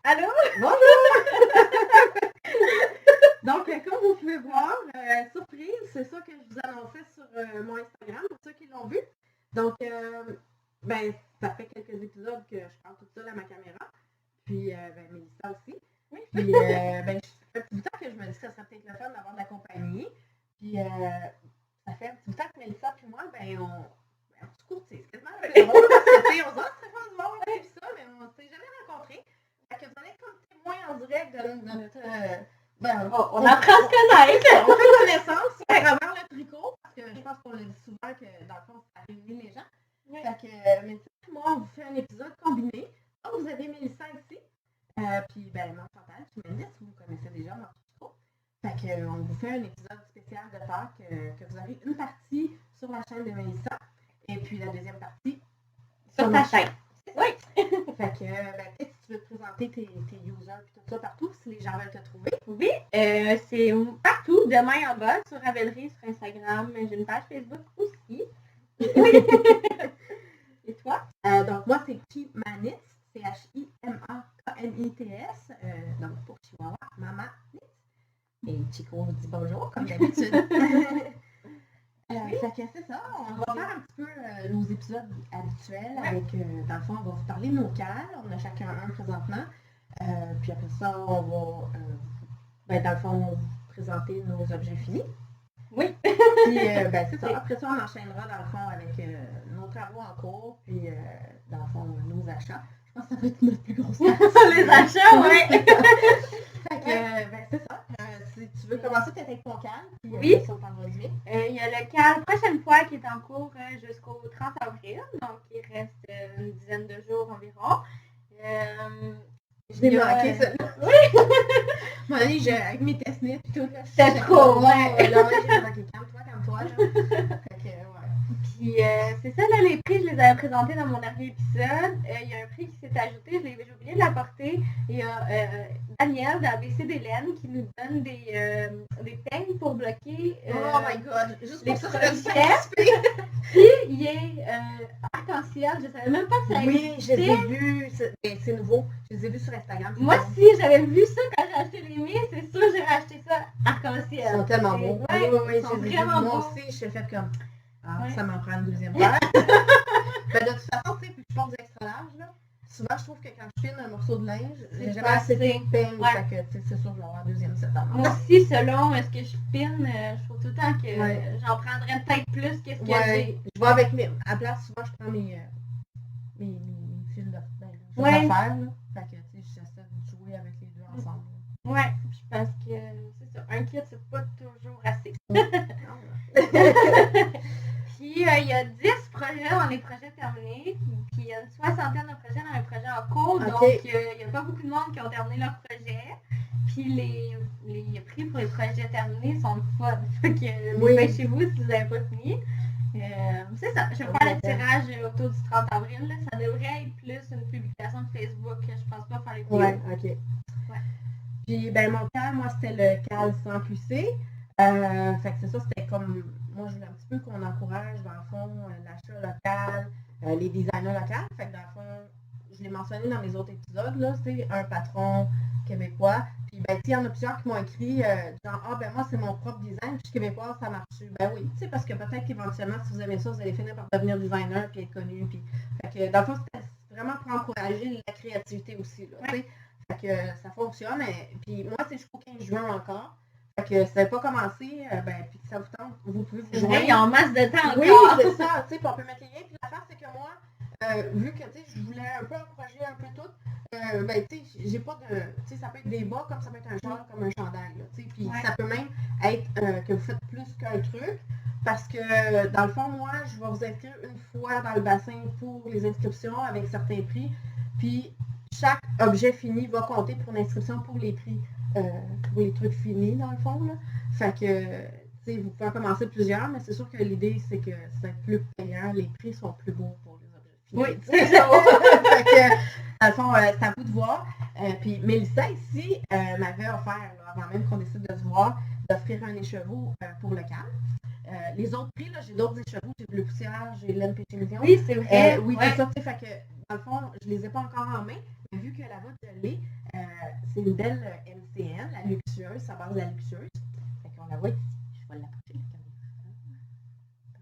Allô? Bonjour! Donc, comme vous pouvez voir, surprise, c'est ça que je vous annonçais sur mon Instagram, pour ceux qui l'ont vu. Donc, ça fait quelques épisodes que je parle toute seule à ma caméra. Puis, Mélissa aussi. Oui. Puis, ça fait un petit bout de temps que je me dis que ça serait peut-être le fun d'avoir de la compagnie. Puis, ça fait un petit bout de temps que Mélissa puis moi, on se courtise. C'est quasiment un peu drôle parce que, tu sais, on se dit, ah, c'est pas du monde, et ça, mais on ne s'est jamais rencontrés. Fait que vous allez être comme témoin en direct de notre... on apprend à se connaître. On fait connaissance à travers le tricot, parce que je pense qu'on le dit souvent que, dans le fond, ça réunit les gens. Oui. Fait que, Mélissa et moi, on vous fait un épisode combiné. Donc, vous avez Mélissa ici. Puis, moi, Chantal, puis Mélissa, vous connaissez déjà mon tricot. Fait que, on vous fait un épisode spécial de Pâques, que vous aurez une partie sur la chaîne de Mélissa, et puis la deuxième partie Sur ta chaîne. Oui. Fait que, peut-être si tu veux te présenter tes users et tout ça partout, si les gens veulent te trouver. Oui, c'est partout, de main en bas, sur Ravelry, sur Instagram. J'ai une page Facebook aussi. Et toi? Donc, moi, c'est Chimanits, Chimanits, donc pour Chihuahua, Maman Nits. Et Chico, on vous dit bonjour, comme d'habitude. Fait que c'est ça, on va faire un petit peu nos épisodes habituels avec, dans le fond, on va vous parler de nos cales, on a chacun un présentement, puis après ça, on va, dans le fond, vous présenter nos objets finis. Oui. Puis, c'est ça, après ça, on enchaînera, dans le fond, avec nos travaux en cours, puis, dans le fond, nos achats. Je pense que ça va être notre plus grosse partie. Les achats, oui. Fait que, c'est ça. Si tu veux commencer peut-être avec ton cal, puis Oui. on t'en va dire. Il y a le cal prochaine fois qui est en cours jusqu'au 30 avril, donc il reste une dizaine de jours environ. Je l'ai manqué, ça. Oui! Moi, avec mes tests nets et tout, là, C'était trop, ouais. Là, j'ai manqué, calme-toi, là. Fait que, ouais. Puis c'est ça, là, les prix, je les avais présentés dans mon dernier épisode. Il y a un prix qui s'est ajouté, j'ai oublié de l'apporter. Il y a Daniel d'ABC d'Hélène qui nous donne des peignes pour bloquer Oh my god, juste les pour ça, je suis projets. Puis il est arc-en-ciel, je savais même pas que ça Oui, je les ai existait. vus, c'est nouveau. Je les ai vus sur Instagram. Moi aussi, j'avais vu ça quand j'ai acheté les miens, c'est sûr j'ai racheté ça arc-en-ciel. Ils sont tellement beaux. Ouais, Oui, ils sont je les ai vus. vraiment Moi beaux. aussi, je suis fait comme, Ouais. ça m'en prend une deuxième paire. De toute façon, tu sais, puis je porte du extra large, là. Souvent, je trouve que quand je pile un morceau de linge, j'ai jamais assez de peine. Ouais. Fait que, tu sais, c'est sûr que je vais avoir un deuxième set en Moi aussi, selon ce que je pine, je trouve tout le temps que j'en prendrais peut-être plus que ce que j'ai. Je vais avec mes... À la place, souvent, je prends mes fils de Ouais. d'affaires, là. Fait que, tu sais, j'essaie de jouer avec les deux ensemble. Ouais, parce que c'est ça, un kit, c'est pas toujours assez. Puis, il y a 10 projets dans les projets terminés, puis il y a une soixantaine de projets dans les projets en cours, Okay. donc il n'y a pas beaucoup de monde qui ont terminé leur projet. Puis les prix pour les projets terminés sont le fun. Fait que dépêchez-vous si vous n'avez pas fini. C'est ça, je vais faire le tirage autour du 30 avril. Là. Ça devrait être plus une publication de Facebook. Je pense pas faire les vidéos. Ouais, ok. Ouais. Puis, mon cal, moi, c'était le cal sans QC. Fait que c'est ça, c'était comme... Moi, je voulais un petit peu qu'on encourage, dans le fond, l'achat local, les designers locaux. Fait que, dans le fond, je l'ai mentionné dans mes autres épisodes, là, c'est un patron québécois. Puis, il y en a plusieurs qui m'ont écrit, moi, c'est mon propre design, puis je suis québécoise, ça marche. Ben oui, tu sais, parce que peut-être qu'éventuellement, si vous aimez ça, vous allez finir par devenir designer, puis être connu. Puis, fait que, dans le fond, c'était vraiment pour encourager la créativité aussi, là, tu sais. Fait que ça fonctionne. Puis moi, c'est jusqu'au 15 juin encore. Fait que ça n'a pas commencé, puis ça vous tente, vous pouvez vous joindre. Il y a en masse de temps Oui, encore. c'est ça, tu sais, puis on peut mettre les liens. Puis l'affaire, c'est que moi, vu que, tu sais, je voulais un peu encourager un peu tout, tu sais, j'ai pas de, tu sais, ça peut être des bas comme ça peut être un châle, comme un chandail, là, tu sais, puis ça peut même être que vous faites plus qu'un truc, parce que, dans le fond, moi, je vais vous inscrire une fois dans le bassin pour les inscriptions avec certains prix, puis chaque objet fini va compter pour l'inscription pour les prix, pour les trucs finis, dans le fond, là. Fait que, tu sais, vous pouvez en commencer plusieurs, mais c'est sûr que l'idée, c'est que c'est plus payant, les prix sont plus beaux pour les objets finis. Oui, c'est ça. Fait que, dans le fond, c'est à vous de voir. Puis Mélissa, ici, m'avait offert, là, avant même qu'on décide de se voir, d'offrir un écheveau pour le calme. Les autres prix, là, j'ai d'autres écheveaux, j'ai Bleu Poussière, j'ai Laine Péché Million. Oui, c'est vrai. Oui, c'est ça, tu sais, fait que, dans le fond, je les ai pas encore en main, mais vu que la vôtre, je l'ai, c'est une belle MCN, la luxueuse, ça base de la luxueuse. Fait qu'on la voit ici. Je vais l'approcher.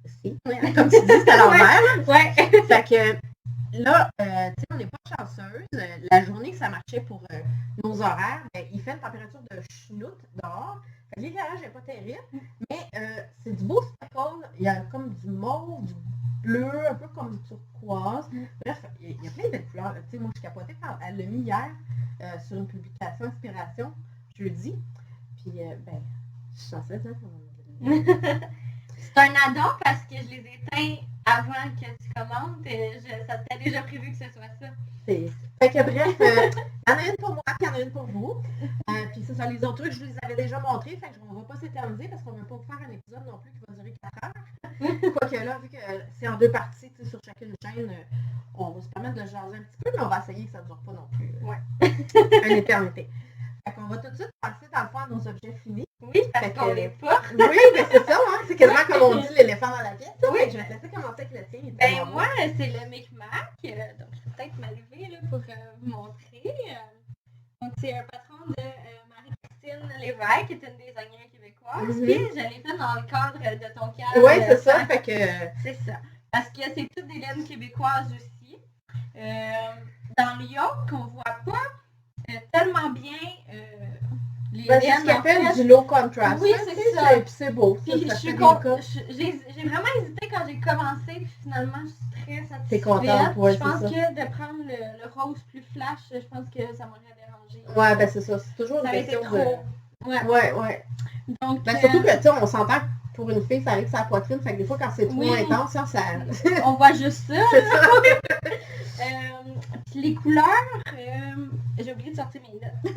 Ici. Ouais, comme tu dis, c'est à l'envers. Ouais. Fait que là, tu sais, on n'est pas chanceuse. La journée que ça marchait pour nos horaires, ben, il fait une température de chenoute dehors. Fait que l'éclairage n'est pas terrible, mais c'est du beau speckle. Il y a comme du mauve, du bleu, un peu comme du turquoise. Bref, il y a plein de belles couleurs. Tu sais, moi, je capotais quand elle l'a mis hier sur une publication Inspiration, jeudi. Puis, ben, je suis chanceuse, hein? C'est un addon parce que je les éteins avant que tu commandes. Ça t'a déjà prévu que ce soit ça. Fait que bref, il y en a une pour moi, puis il y en a une pour vous. Puis ça, les autres trucs, je vous les avais déjà montrés. Fait que on va pas s'éterniser parce qu'on ne veut pas vous faire un épisode non plus qui va durer 4 heures. Quoique là, vu que c'est en 2 parties sur chacune chaîne, on va se permettre de jaser un petit peu, mais on va essayer que ça ne dure pas non plus une éternité. Fait qu'on va tout de suite passer dans le fond à nos objets finis. Oui, parce qu'on les porte. Oui, mais c'est ça, hein? C'est quasiment comme on dit l'éléphant dans la pièce. Oui. Je vais te laisser commencer avec le tien. Ben moi, c'est le Micmac. Donc, je peux peut-être m'arriver là, pour vous montrer. Donc, c'est un patron de Marie-Christine Lévesque, qui est une designer québécoise. Puis, je l'ai fait dans le cadre de ton cadre. Oui, c'est ça. Fait que... C'est ça. Parce que c'est toutes des laines québécoises aussi. Dans le yoke, on voit pas tellement bien les ben, laines. C'est ce qu'on appelle du low contrast. Oui, c'est ça. Puis c'est beau. Puis j'ai vraiment hésité quand j'ai commencé, puis finalement, je suis très satisfaite. T'es contente, ouais, je pense que de prendre le rose plus flash, je pense que ça m'aurait dérangé. Ouais, ben c'est ça. C'est toujours ça une question trop. de... Ouais. Donc, ben, surtout que, tu sais, on s'entend que pour une fille, ça arrive sur la poitrine, fait que des fois, quand c'est trop intense, ça... on voit juste ça. C'est ça. Puis les couleurs, j'ai oublié de sortir mes notes.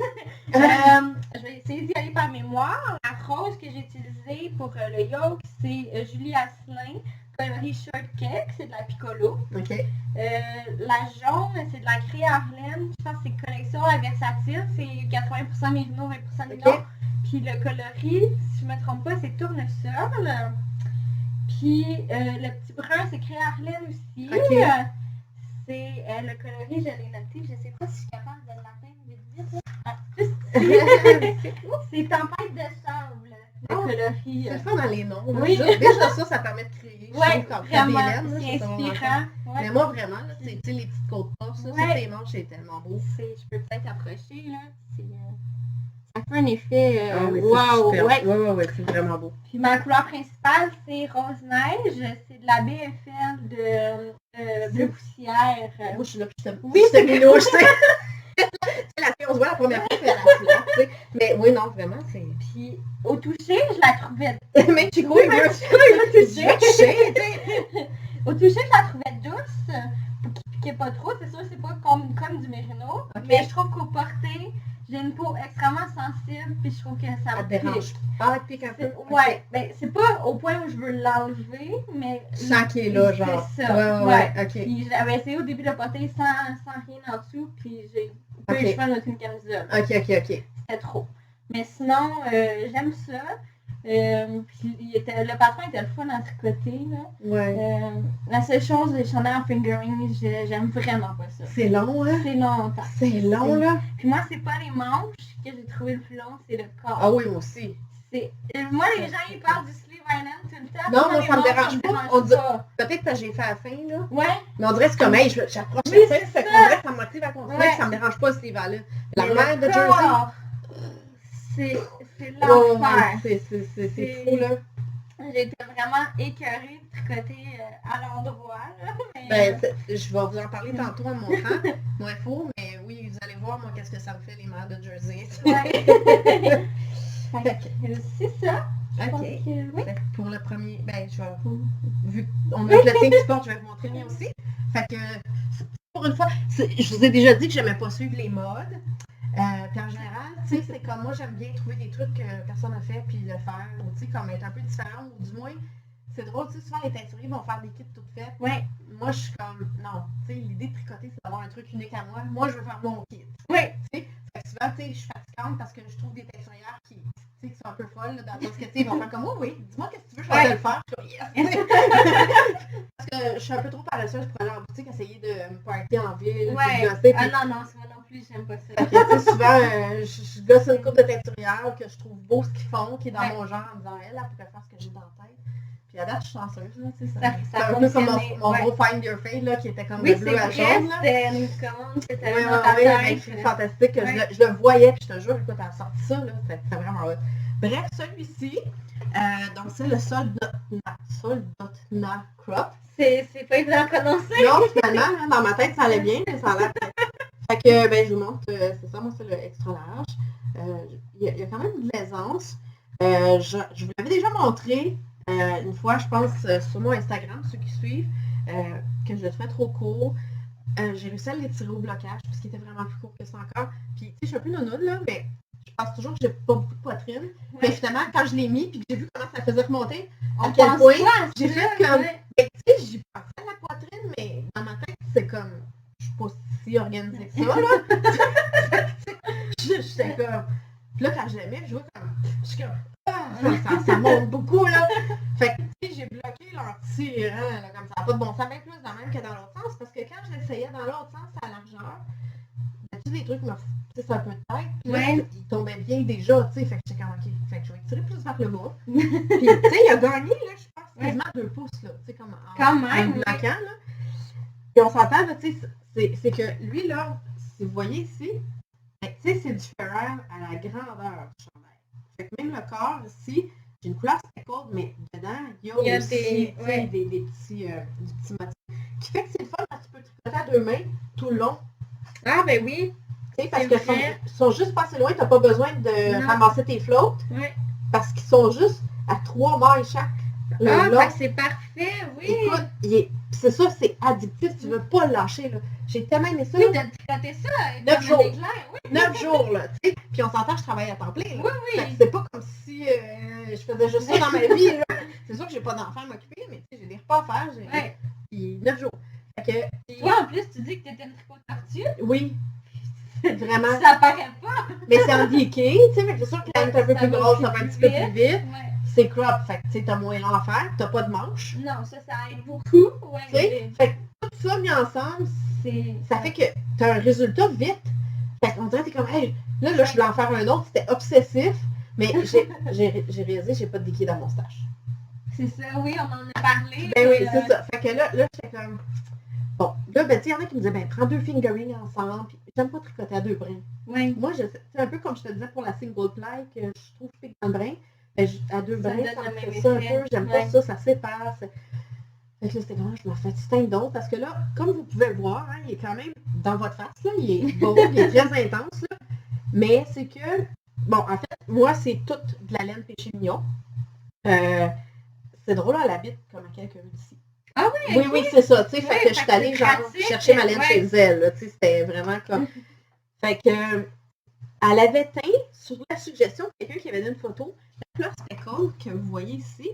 Je vais essayer d'y aller par mémoire. La rose que j'ai utilisée pour le yoke, c'est Julie Asselin, coloris Shortcake, c'est de la Piccolo. OK. La jaune, c'est de la Cré Arlène. Je pense que c'est collection la versatile, c'est 80% Mérino, 20% Lino. Okay. Puis le coloris, si je ne me trompe pas, c'est Tournesol. Puis le petit brun, c'est Cré Arlène aussi. Okay. C'est le coloris, je l'ai noté, je ne sais pas si je suis capable de l'atteindre vite. Ah, c'est Tempête de sable, le coloris. C'est le fun dans les noms. Oui. Déjà ça permet de créer. Oui, vraiment, laines, c'est inspirant. Ouais. Mais moi, vraiment, c'est les petites côtes fortes, ça, tes manches, c'est tellement beau. Je peux peut-être approcher, là. Ça fait un effet wow, ouais, c'est vraiment beau. Puis ma couleur principale, c'est rose neige. C'est de la BFL de bleu poussière. Moi, je suis là, puis oui, c'est mignon, je sais. La fille, on se voit la première fois, puis elle a la tu sais. Mais oui, non, vraiment, c'est... Puis au toucher, je la trouvais... Mais tu couilles, au toucher, au toucher, je la trouvais douce. Pour qu'il piquait pas trop. C'est sûr, c'est pas comme du mérino. Okay. Mais je trouve qu'au porté, j'ai une peau extrêmement sensible, puis je trouve que ça me dérange. Ah, elle pique un peu. Ouais, ben c'est pas au point où je veux l'enlever, mais... Je sens qu'il est là, genre. C'est ça. Ouais, ok. Puis j'avais essayé au début de porter sans rien en dessous, puis j'ai pas eu le choix d'être une camisole. Ok. C'était trop. Mais sinon, j'aime ça. Puis le patron était le fun à tricoter, là. Ouais. La seule chose, les chandails en fingering, j'aime vraiment pas ça. C'est long, hein? C'est longtemps. C'est long, là. Puis moi, c'est pas les manches que j'ai trouvé le plus long, c'est le corps. Ah oui, moi aussi. Moi, les gens, ils parlent du sleeve island tout le temps. Non, moi, ça me dérange pas. Peut-être que j'ai fait à la fin, là. Ouais. Mais on dirait que c'est comme, hey, j'approche oui, la fin, fait qu'on dirait que ça me motive à continuer, que ça me dérange pas, ce sleeve-là. La mère de Jersey. C'est l'enfer. C'est fou, là. J'ai été vraiment écœurée de tricoter à l'endroit. Ben, je vais vous en parler tantôt en montrant mon info, mais oui, vous allez voir, moi, qu'est-ce que ça me fait, les mères de Jersey. Ouais. C'est ça. Ok. Oui. Pour le premier, ben, je vais, vu qu'on a le thing qui porte, je vais vous montrer le mien aussi. Fait que, pour une fois, je vous ai déjà dit que j'aimais pas suivre les modes. Puis en général, tu sais, c'est comme moi, j'aime bien trouver des trucs que personne n'a fait, puis le faire, ou tu sais, comme être un peu différent, ou du moins, c'est drôle, tu sais, souvent les teinturiers vont faire des kits toutes faites. Ouais. Moi, je suis comme, non, tu sais, l'idée de tricoter, c'est d'avoir un truc unique à moi. Moi, je veux faire mon kit. Oui. Tu sais, fait que souvent, tu sais, je suis fatigante parce que je trouve des teinturières qui sont un peu folles, là, parce que, tu sais, ils vont faire comme, oh oui, dis-moi qu'est-ce que tu veux, je vais te le faire. Yes. Parce que je suis un peu trop paresseuse pour aller en boutique, essayer de me partir en ville. Ouais. Ah non, c'est moi non plus, j'aime pas ça. Fait que, tu sais, souvent, je gosse une coupe de teinturière que je trouve beau ce qu'ils font, qui est dans mon genre, en me disant, elle pourrait faire ce que j'ai dans la tête. Puis à date, je suis chanceuse, là, tu sais, Ça c'est un peu comme mon ouais. gros Find Your Fade, là, qui était comme Oui, de bleu à c'est jaune, vrai, là. c'était une commande que t'avais Oui, dans ta avec tête. fantastique, que Ouais. je le voyais, puis je te jure, écoute, elle a sorti ça, là, c'était vraiment hot. Bref, celui-ci, donc c'est le Soldotna Crop. C'est pas évident à prononcer. Non, finalement, hein, dans ma tête, ça allait bien, mais ça a l'air... Fait que, ben, je vous montre, c'est ça, moi, c'est le extra large. Il y a quand même de l'aisance. Je vous l'avais déjà montré une fois, je pense, sur mon Instagram, ceux qui suivent, que je le trouvais trop court. J'ai réussi à l'étirer au blocage, parce qu'il était vraiment plus court que ça encore. Puis, tu sais, je suis un peu nounoune, là, mais je pense toujours que j'ai pas beaucoup de poitrine. Ouais. Mais finalement, quand je l'ai mis, puis que j'ai vu comment ça faisait remonter, à quel point, j'ai fait comme... Ouais. Ben, tu sais, j'y pensais à la poitrine, mais dans ma tête, c'est comme... Je suis pas si organisée que ça, là. J'étais comme... Puis là, quand je l'aimais, je vois comme... Je suis comme... Ça monte beaucoup, là. Fait que, tu sais, j'ai bloqué l'anti-tirant, là, comme ça n'a pas de bon sens, même plus dans le même que dans l'autre sens, parce que quand je l'essayais dans l'autre sens, à la largeur, tu des trucs, tu sais, c'est un peu de tête, puis là, il tombait bien déjà, tu sais, fait que j'étais comme, ok, fait que je vais tirer plus vers le bas. Puis, tu sais, il a gagné, là, je pense, quasiment 2 pouces, là, tu sais, comme en bloquant, là. Puis on s'entend, là, tu sais, c'est que lui, là, si vous voyez ici, ben, tu sais, c'est du ferraire à la grandeur du chandail. Fait que même le corps, ici, j'ai une couleur speckle, mais dedans, il y a aussi des petits motifs. Qui fait que c'est le fun parce que tu peux tricoter à 2 mains tout le long. Ah, ben oui. Tu sais, parce qu'ils sont juste passés loin, tu n'as pas besoin de ramasser tes flottes. Ouais. Parce qu'ils sont juste à 3 mailles chaque. C'est parfait, oui. Écoute, c'est ça, c'est addictif, tu veux pas le lâcher, là. J'ai tellement aimé ça. Oui, de tricoter ça. 9 jours. Oui. 9 jours, là, tu sais. Puis on s'entend, je travaille à temps plein, là. Oui. C'est pas comme si je faisais juste ça dans ma vie, là. C'est sûr que j'ai pas d'enfants à m'occuper, mais tu sais, j'ai des repas à faire. Puis 9 jours. Fait que, toi, en plus, tu dis que t'étais une tricot tortue. Oui. Vraiment. Ça paraît pas. Mais c'est en geeking, tu sais, c'est sûr que quand t'es un peu plus grosse, ça va un petit peu plus vite. Ouais. C'est crop, fait que tu sais, t'as moins long à faire, t'as pas de manches. Non, ça aide beaucoup. Ouais, tu sais, fait que tout ça mis ensemble, ça fait que t'as un résultat vite. Fait qu'on dirait que t'es comme, hey, là, je voulais en faire un autre, c'était obsessif, mais j'ai réalisé que j'ai pas de liquide dans mon stash. C'est ça, oui, on en a parlé. Ben oui, c'est ça. Fait que là, j'étais comme, bon, là, ben, tu sais, il y en a qui me disaient, ben, prends 2 fingerings ensemble, puis j'aime pas tricoter à 2 brins. Oui. Moi, c'est un peu comme je te disais pour la single ply, que je trouve que dans le brin. À 2 brins, ça me fait ça un peu, j'aime pas ça, ça sépare. Fait que là, c'était comme, je me fais distingue d'autres, parce que là, comme vous pouvez le voir, hein, il est quand même dans votre face, là, il est beau, il est très intense, là, mais c'est que, bon, en fait, moi, c'est toute de la laine péché mignon. C'est drôle, elle habite comme à quelques rues d'ici. Ah oui? Oui, c'est ça, tu sais, fait que je suis allée, genre, chercher ma laine chez elle, là, tu sais, c'était vraiment comme... Fait que, elle avait teint, sur la suggestion de quelqu'un qui avait donné une photo, la couleur speckle que vous voyez ici,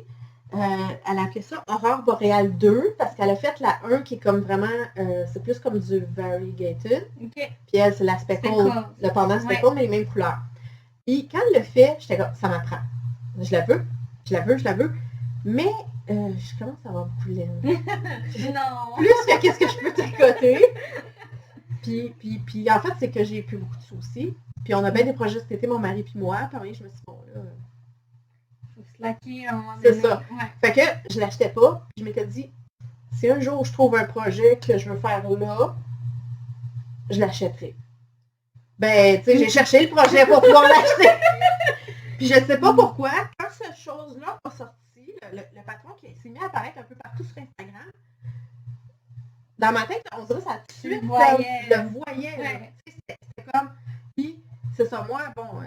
elle a appelé ça Aurore Boréale 2 parce qu'elle a fait la 1 qui est comme vraiment, c'est plus comme du variegated. Okay. Puis elle, c'est la speckle, le pendant speckle, mais les mêmes couleurs. Puis quand elle le fait, j'étais comme, ça m'apprend. Je la veux. Mais je commence à avoir beaucoup de laine. Non. Plus que qu'est-ce que je peux tricoter. Puis en fait, c'est que j'ai plus beaucoup de soucis. Puis on a bien des projets cet été, mon mari puis moi. Puis je me suis dit, bon, là... Faut se laquer à un moment donné. C'est ça. Ouais. Fait que je l'achetais pas. Puis je m'étais dit, si un jour je trouve un projet que je veux faire là, je l'achèterai. Ben, tu sais, j'ai cherché le projet pour pouvoir l'acheter. Puis je sais pas pourquoi, quand cette chose-là a sorti, le patron qui s'est mis à apparaître un peu partout sur Instagram, dans ma tête, on dirait que ça tout de suite, je le voyais. Ouais. C'était comme, puis c'est ça, moi, bon,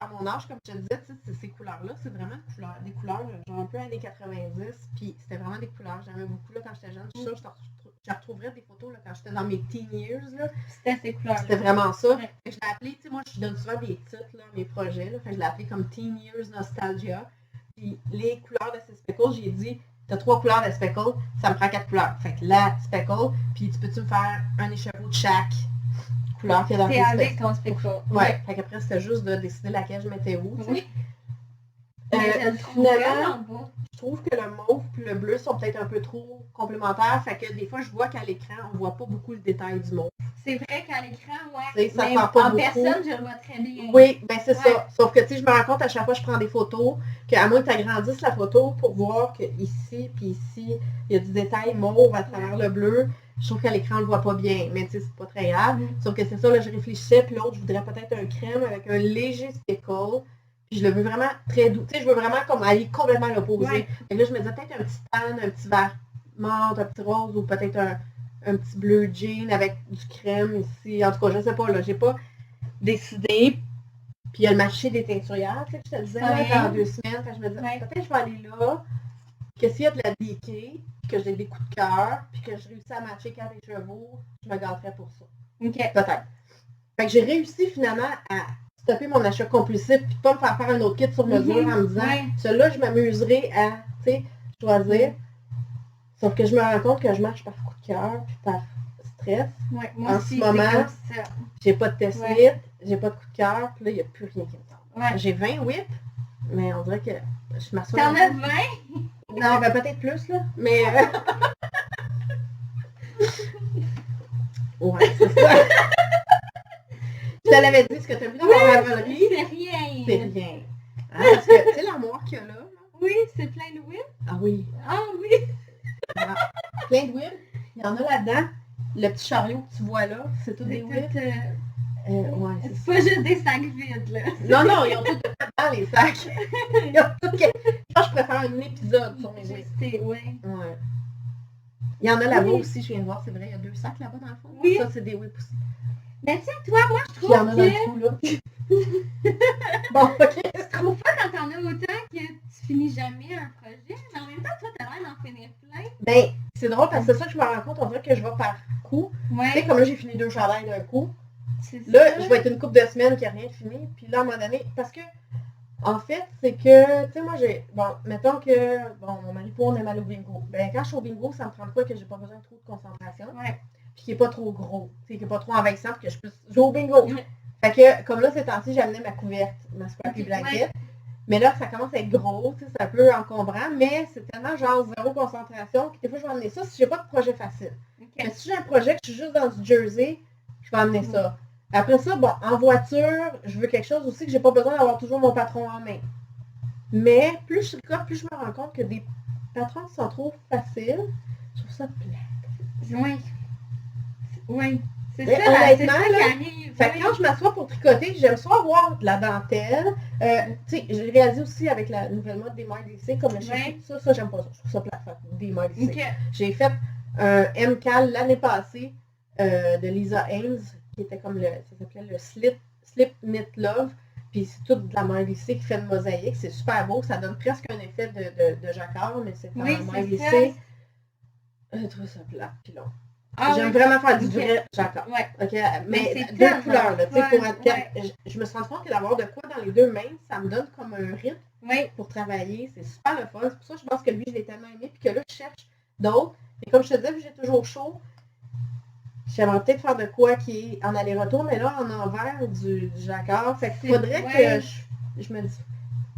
à mon âge, comme je te disais, ces couleurs-là, c'est vraiment des couleurs, genre un peu années 90, puis c'était vraiment des couleurs, j'aimais beaucoup, là, quand j'étais jeune, je suis sûre que je retrouverais des photos, là, quand j'étais dans mes teen years, là. C'était ces couleurs-là. C'était vraiment ça. Ouais. Je l'ai appelé, tu sais, moi, je donne souvent des titres, là, mes projets, là, fait que je l'ai appelé comme Teen Years Nostalgia, puis les couleurs de ces speckles, j'ai dit, t'as 3 couleurs de speckle, ça me prend 4 couleurs. Fait que la speckle, puis tu peux-tu me faire un écheveau de chaque couleur qu'il y a dans tes speckles? C'est avec ton speckle. Ouais. Fait qu'après, c'était juste de décider laquelle je mettais où. Oui. Finalement, je trouve que le mauve et le bleu sont peut-être un peu trop complémentaires. Fait que des fois, je vois qu'à l'écran, on voit pas beaucoup le détail du mauve. C'est vrai qu'à l'écran, Tu sais, ça mais part pas en beaucoup. personne, je le vois très bien. Oui, ben c'est Ouais. ça. Sauf que, tu sais, je me rends compte à chaque fois que je prends des photos, qu'à moins que tu agrandisses la photo pour voir qu'ici, puis ici, il y a du détail mauve à travers le bleu. Je trouve qu'à l'écran, on le voit pas bien. Mais tu sais, c'est pas très grave. Sauf que c'est ça, là, je réfléchissais. Puis l'autre, je voudrais peut-être un crème avec un léger speckle. Puis je le veux vraiment très doux. Tu sais, je veux vraiment comme aller complètement à l'opposé. Ouais. Et là, je me disais peut-être un petit tan, un petit vert menthe, un petit rose ou peut-être un petit bleu jean avec du crème ici. En tout cas, je sais pas, là, j'ai pas décidé. Puis il y a le marché des teinturières, tu sais, je te disais, là, dans 2 semaines. Fait que je me disais, peut-être que je vais aller là, que s'il y a de la DK, que j'ai des coups de cœur, puis que je réussis à matcher 4 chevaux, je me gâterais pour ça. OK. Peut-être. Fait que j'ai réussi finalement à stopper mon achat compulsif puis pas me faire faire un autre kit sur mesure en me disant celui-là, je m'amuserai à choisir. Sauf que je me rends compte que je marche par coup de cœur puis par stress. Ouais, moi en aussi, ce moment, c'est j'ai pas de test whip, j'ai pas de coup de cœur, puis là, il n'y a plus rien qui me tente. Ouais. J'ai 20 whips, mais on dirait que je m'assois. T'en as 20? Non, ben peut-être plus, là. Mais. Ouais, c'est ça. Je te l'avais dit, ce que tu as vu dans ma ravelerie. C'est rien. C'est rien. Hein, parce que, tu sais, l'armoire qu'il y a là. Oui, c'est plein de whips. Ah oui. Ah oui. Ah, plein de whips. Il y en a là-dedans. Le petit chariot que tu vois là, c'est tout des whips. Ouais, c'est pas juste des sacs vides, là. Non, ils ont tout dans les sacs. Ils ont tout... Je pense que je préfère un épisode sur mes whips. Ouais. Il y en a là-bas aussi, je viens de voir, c'est vrai, il y a 2 sacs là-bas dans le fond. Oui. Ça, c'est des whips aussi. Mais tu sais, toi, moi, je trouve il y en a dans le trou, là. Bon, ok. Je trouve pas quand t'en as autant que tu finis jamais un projet, mais en même temps, toi, t'as l'air d'en finir plein. Ben, c'est drôle parce que c'est ça que je me rends compte, on dirait que je vais par coup. Ouais. Tu sais, comme là, j'ai fini 2 chandails d'un coup. Là, je vais être une couple de semaines qui n'a rien fini. Puis là, à un moment donné, parce que, en fait, c'est que, tu sais, moi, mettons que, mon mari pour on aime aller au bingo. Ben, quand je suis au bingo, ça me prend quoi que j'ai pas besoin de trop de concentration. Ouais. Puis qui n'est pas trop gros. Tu sais, qui n'est pas trop envahissant pour que je puisse jouer au bingo. Fait que, comme là, ces temps-ci, j'amenais ma couverte, ma super blanquette. Mais là, ça commence à être gros, tu sais, c'est un peu encombrant, mais c'est tellement genre zéro concentration que des fois, je vais amener ça si j'ai pas de projet facile. Mais si j'ai un projet que je suis juste dans du Jersey, je vais amener ça. Après ça, en voiture, je veux quelque chose aussi que j'ai pas besoin d'avoir toujours mon patron en main. Mais plus je tricote, plus je me rends compte que des patrons qui sont trop faciles, je trouve ça plate. Oui. C'est mais ça, honnêtement, c'est ça là, qui arrive. Fait que quand je m'assois pour tricoter, j'aime ça avoir de la dentelle. Tu sais, j'ai réalisé aussi avec la nouvelle mode des mailles lissées, comme le chiffre, ça j'aime pas ça. Je trouve ça plate, des mailles lissées. J'ai fait un MCAL l'année passée de Lisa Haynes, qui était comme ça s'appelait le Slip Knit Love. Puis c'est toute de la maille lissée qui fait une mosaïque. C'est super beau. Ça donne presque un effet de jacquard, mais c'est en maille lissée. Je trouve ça plate, puis long. J'aime vraiment faire du vrai jacquard. Okay? Mais 2 couleurs, là, tu sais, pour être... Je me suis rendu compte que d'avoir de quoi dans les 2 mains, ça me donne comme un rythme pour travailler. C'est super le fun. C'est pour ça que je pense que lui, je l'ai tellement aimé. Puis que là, je cherche d'autres. Et comme je te disais, vu que j'ai toujours chaud, j'aimerais peut-être faire de quoi qui est en aller-retour, mais là, en envers du jacquard. Fait qu'il faudrait que je me dise...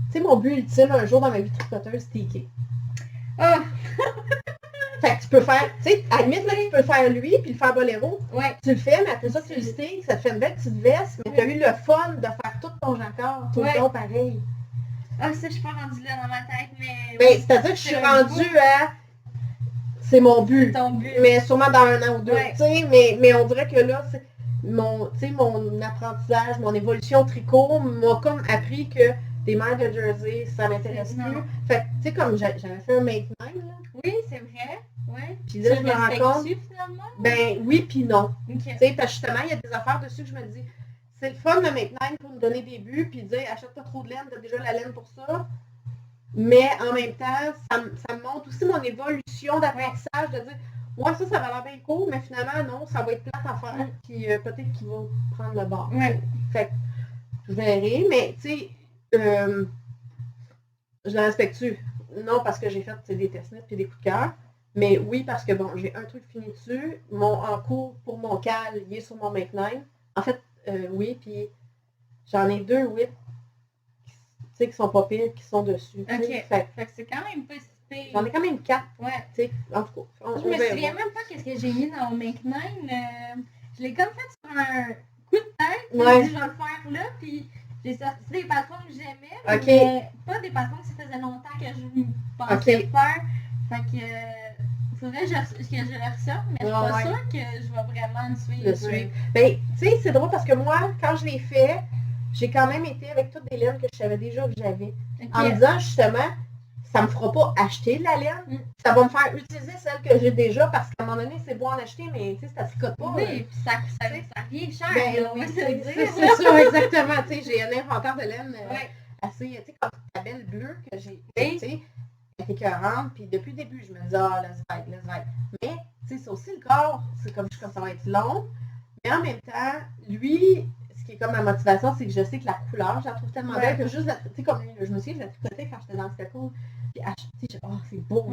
Tu sais, mon but ultime, un jour dans ma vie de tricoteuse, c'est ticker. Oh! Fait que tu peux faire, tu sais, à la limite, là, tu peux faire lui puis le faire boléro. Tu le fais, mais après ça, tu le sticks, ça te fait une belle petite veste, mais tu as eu le fun de faire tout ton jacquard, tout le temps pareil. Ah, ça, je suis pas rendue là dans ma tête, mais... Ben, c'est-à-dire que je suis rendue à... C'est mon but. Ton but. Mais sûrement dans 1 an ou 2, tu sais, mais on dirait que là, c'est mon apprentissage, mon évolution au tricot m'a comme appris que des mailles de Jersey, ça m'intéresse plus. Fait que, tu sais, comme j'avais fait un Make 9, là. Oui, c'est vrai. Ouais. Puis là, je me rends compte. Finalement? Ben oui, puis non. Tu sais, parce que justement, il y a des affaires dessus que je me dis, c'est le fun de Make 9 pour me donner des buts, puis dire, achète pas trop de laine, t'as déjà la laine pour ça. Mais en même temps, ça me montre aussi mon évolution d'apprentissage, de dire, ouais, ça va l'air bien cool, mais finalement, non, ça va être plate à faire, puis peut-être qu'il va prendre le bord. Fait que je verrai, mais tu sais, je la respecte-tu? Non, parce que j'ai fait des tests nets et des coups de cœur. Mais oui, parce que bon, j'ai un truc fini dessus. En cours pour mon cal, il est sur mon Make 9. En fait, oui, puis j'en ai 2 whips qui sont pas pires, qui sont dessus. OK. Fait que c'est quand même pas si J'en ai quand même 4, Ouais. tu sais, en tout cas. Je me souviens même pas qu'est-ce que j'ai mis dans mon Make 9. Je l'ai comme fait sur un coup de tête. Puis Ouais. j'ai dit, je vais le faire là. Puis j'ai sorti des patrons que j'aimais. Ok. Mais pas des patrons que ça faisait longtemps que je pensais Ok. faire. Fait que faudrait que je le ressorte. Mais je suis pas Ouais. sûre que je vais vraiment le suivre. Le suivre. Ben, tu sais, c'est drôle parce que moi, quand je l'ai fait, j'ai quand même été avec toutes des laines que je savais déjà que j'avais. Ok. En me disant justement, ça me fera pas acheter de la laine, ça va me faire utiliser celle que j'ai déjà parce qu'à un moment donné, c'est beau en acheter, mais tu sais, ça tricote pas. Oui, puis ça revient cher. Ben, là, on va oui, se le c'est dire. ça, exactement. Tu sais, j'ai un inventaire de laine Ouais. assez, tu sais, comme la belle bleue que j'ai, Oui. tu sais, elle était écœurante, puis depuis le début, je me disais, ah, laisse faire. Mais, tu sais, c'est aussi le corps, c'est comme ça va être long, mais en même temps, lui, ce qui est comme ma motivation, c'est que je sais que la couleur, je la trouve tellement belle que juste, tu sais, comme lui, je me souviens, je la tricotais quand j'étais dans le cours, puis tu sais, oh, c'est beau.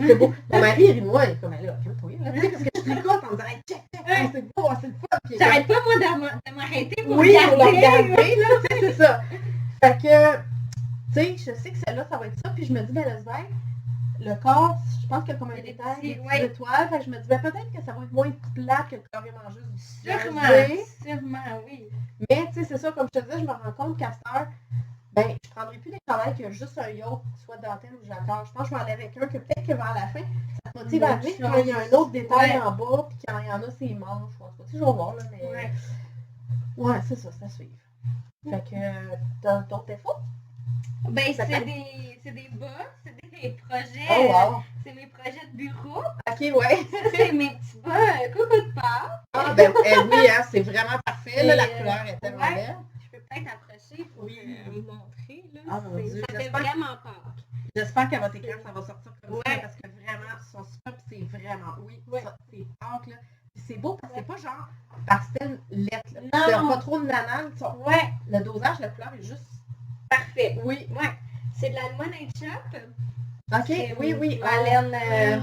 Mon mari, il rit de moi, il est comme, là, calme-toi, là, tu sais, parce que je tricote, on me dit, hey, check, oh, c'est beau, c'est le fun. Puis, J'arrête pas, moi, de m'arrêter pour oui, pour la regarder. regarder, là, tu sais, c'est ça. Fait que, tu sais, je sais que celle-là, ça va être ça, puis je me dis, ben, laisse faire. Le corps, je pense qu'il y a comme un Il y a des détail, petits, des ouais. petites étoiles, fait que je me dis, ben, peut-être que ça va être moins plat que carrément juste du Sûrement, oui. Mais, tu sais, c'est ça, comme je te disais, je me rends compte qu'à cette heure, ben, je prendrai plus des travails qui a juste un yoke, soit dentelle ou jacquard. Je pense que je vais aller avec un que peut-être que vers la fin, ça te motive à venir quand il y a un autre détail en bas, puis quand il y en a, c'est manches. Je pense pas. Tu sais, je vais voir, là, mais... Ouais, c'est ça, c'est à suivre. Fait que, t'as ton défaut? Ben, Ça c'est fait? des bas, c'est des projets, Oh, wow. c'est mes projets de bureau. Ok, ouais. Ça, c'est mes petits bas coucou de pâte. Ah, ben, oui, hein, c'est vraiment parfait, là, la couleur est tellement ouais. belle. Je peux peut-être approcher pour vous montrer, là. Ah, mon Dieu, Ça fait j'espère- vraiment peur. J'espère qu'à votre écran, ça va sortir comme ça, Ouais. parce que vraiment, ils sont super, puis c'est vraiment, ça, c'est pâte, là. Puis c'est beau, parce que c'est pas genre pastel lettre, là. Non. C'est pas trop de nanane, Ouais, le dosage, la couleur est juste... parfait. Oui. Ouais. C'est de la Lemonade Shop. Ok, C'est oui. ma laine. Ah,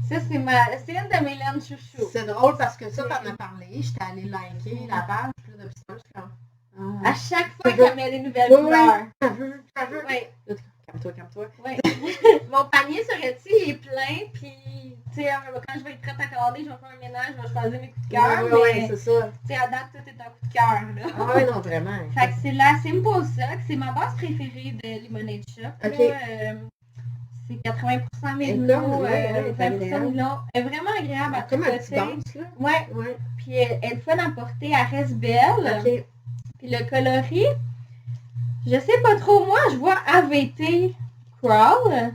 Ça, c'est une de mes laines chouchou. c'est drôle, parce que ça, t'en as parlé, j'étais allée liker la page, puis là, depuis ça, je suis comme... À chaque fois Tu qu'elle veux- met des nouvelles Oui, couleurs. t'as vu. Ouais. Là, calme-toi. Ouais. Mon panier sur Etsy il est plein, puis tu sais, quand je vais être prête à commander, je vais faire un ménage, je vais choisir mes coups de cœur, Oui, mais c'est ça. tu sais, à date, tout est un coup de cœur, là. Ah ouais, non, vraiment. Fait que c'est la Simple Sock, c'est ma base préférée de Lemonade Shop. Ok. Là, c'est 80% Elle est merlot, comme, ouais, 20% agréable. nylon. Elle est vraiment agréable à Comme un petit tricoter. danse, là. Ouais, Ouais. puis elle est fun à porter, elle reste belle. Ok. Puis le coloris, je sais pas trop, moi je vois AVT Crawl.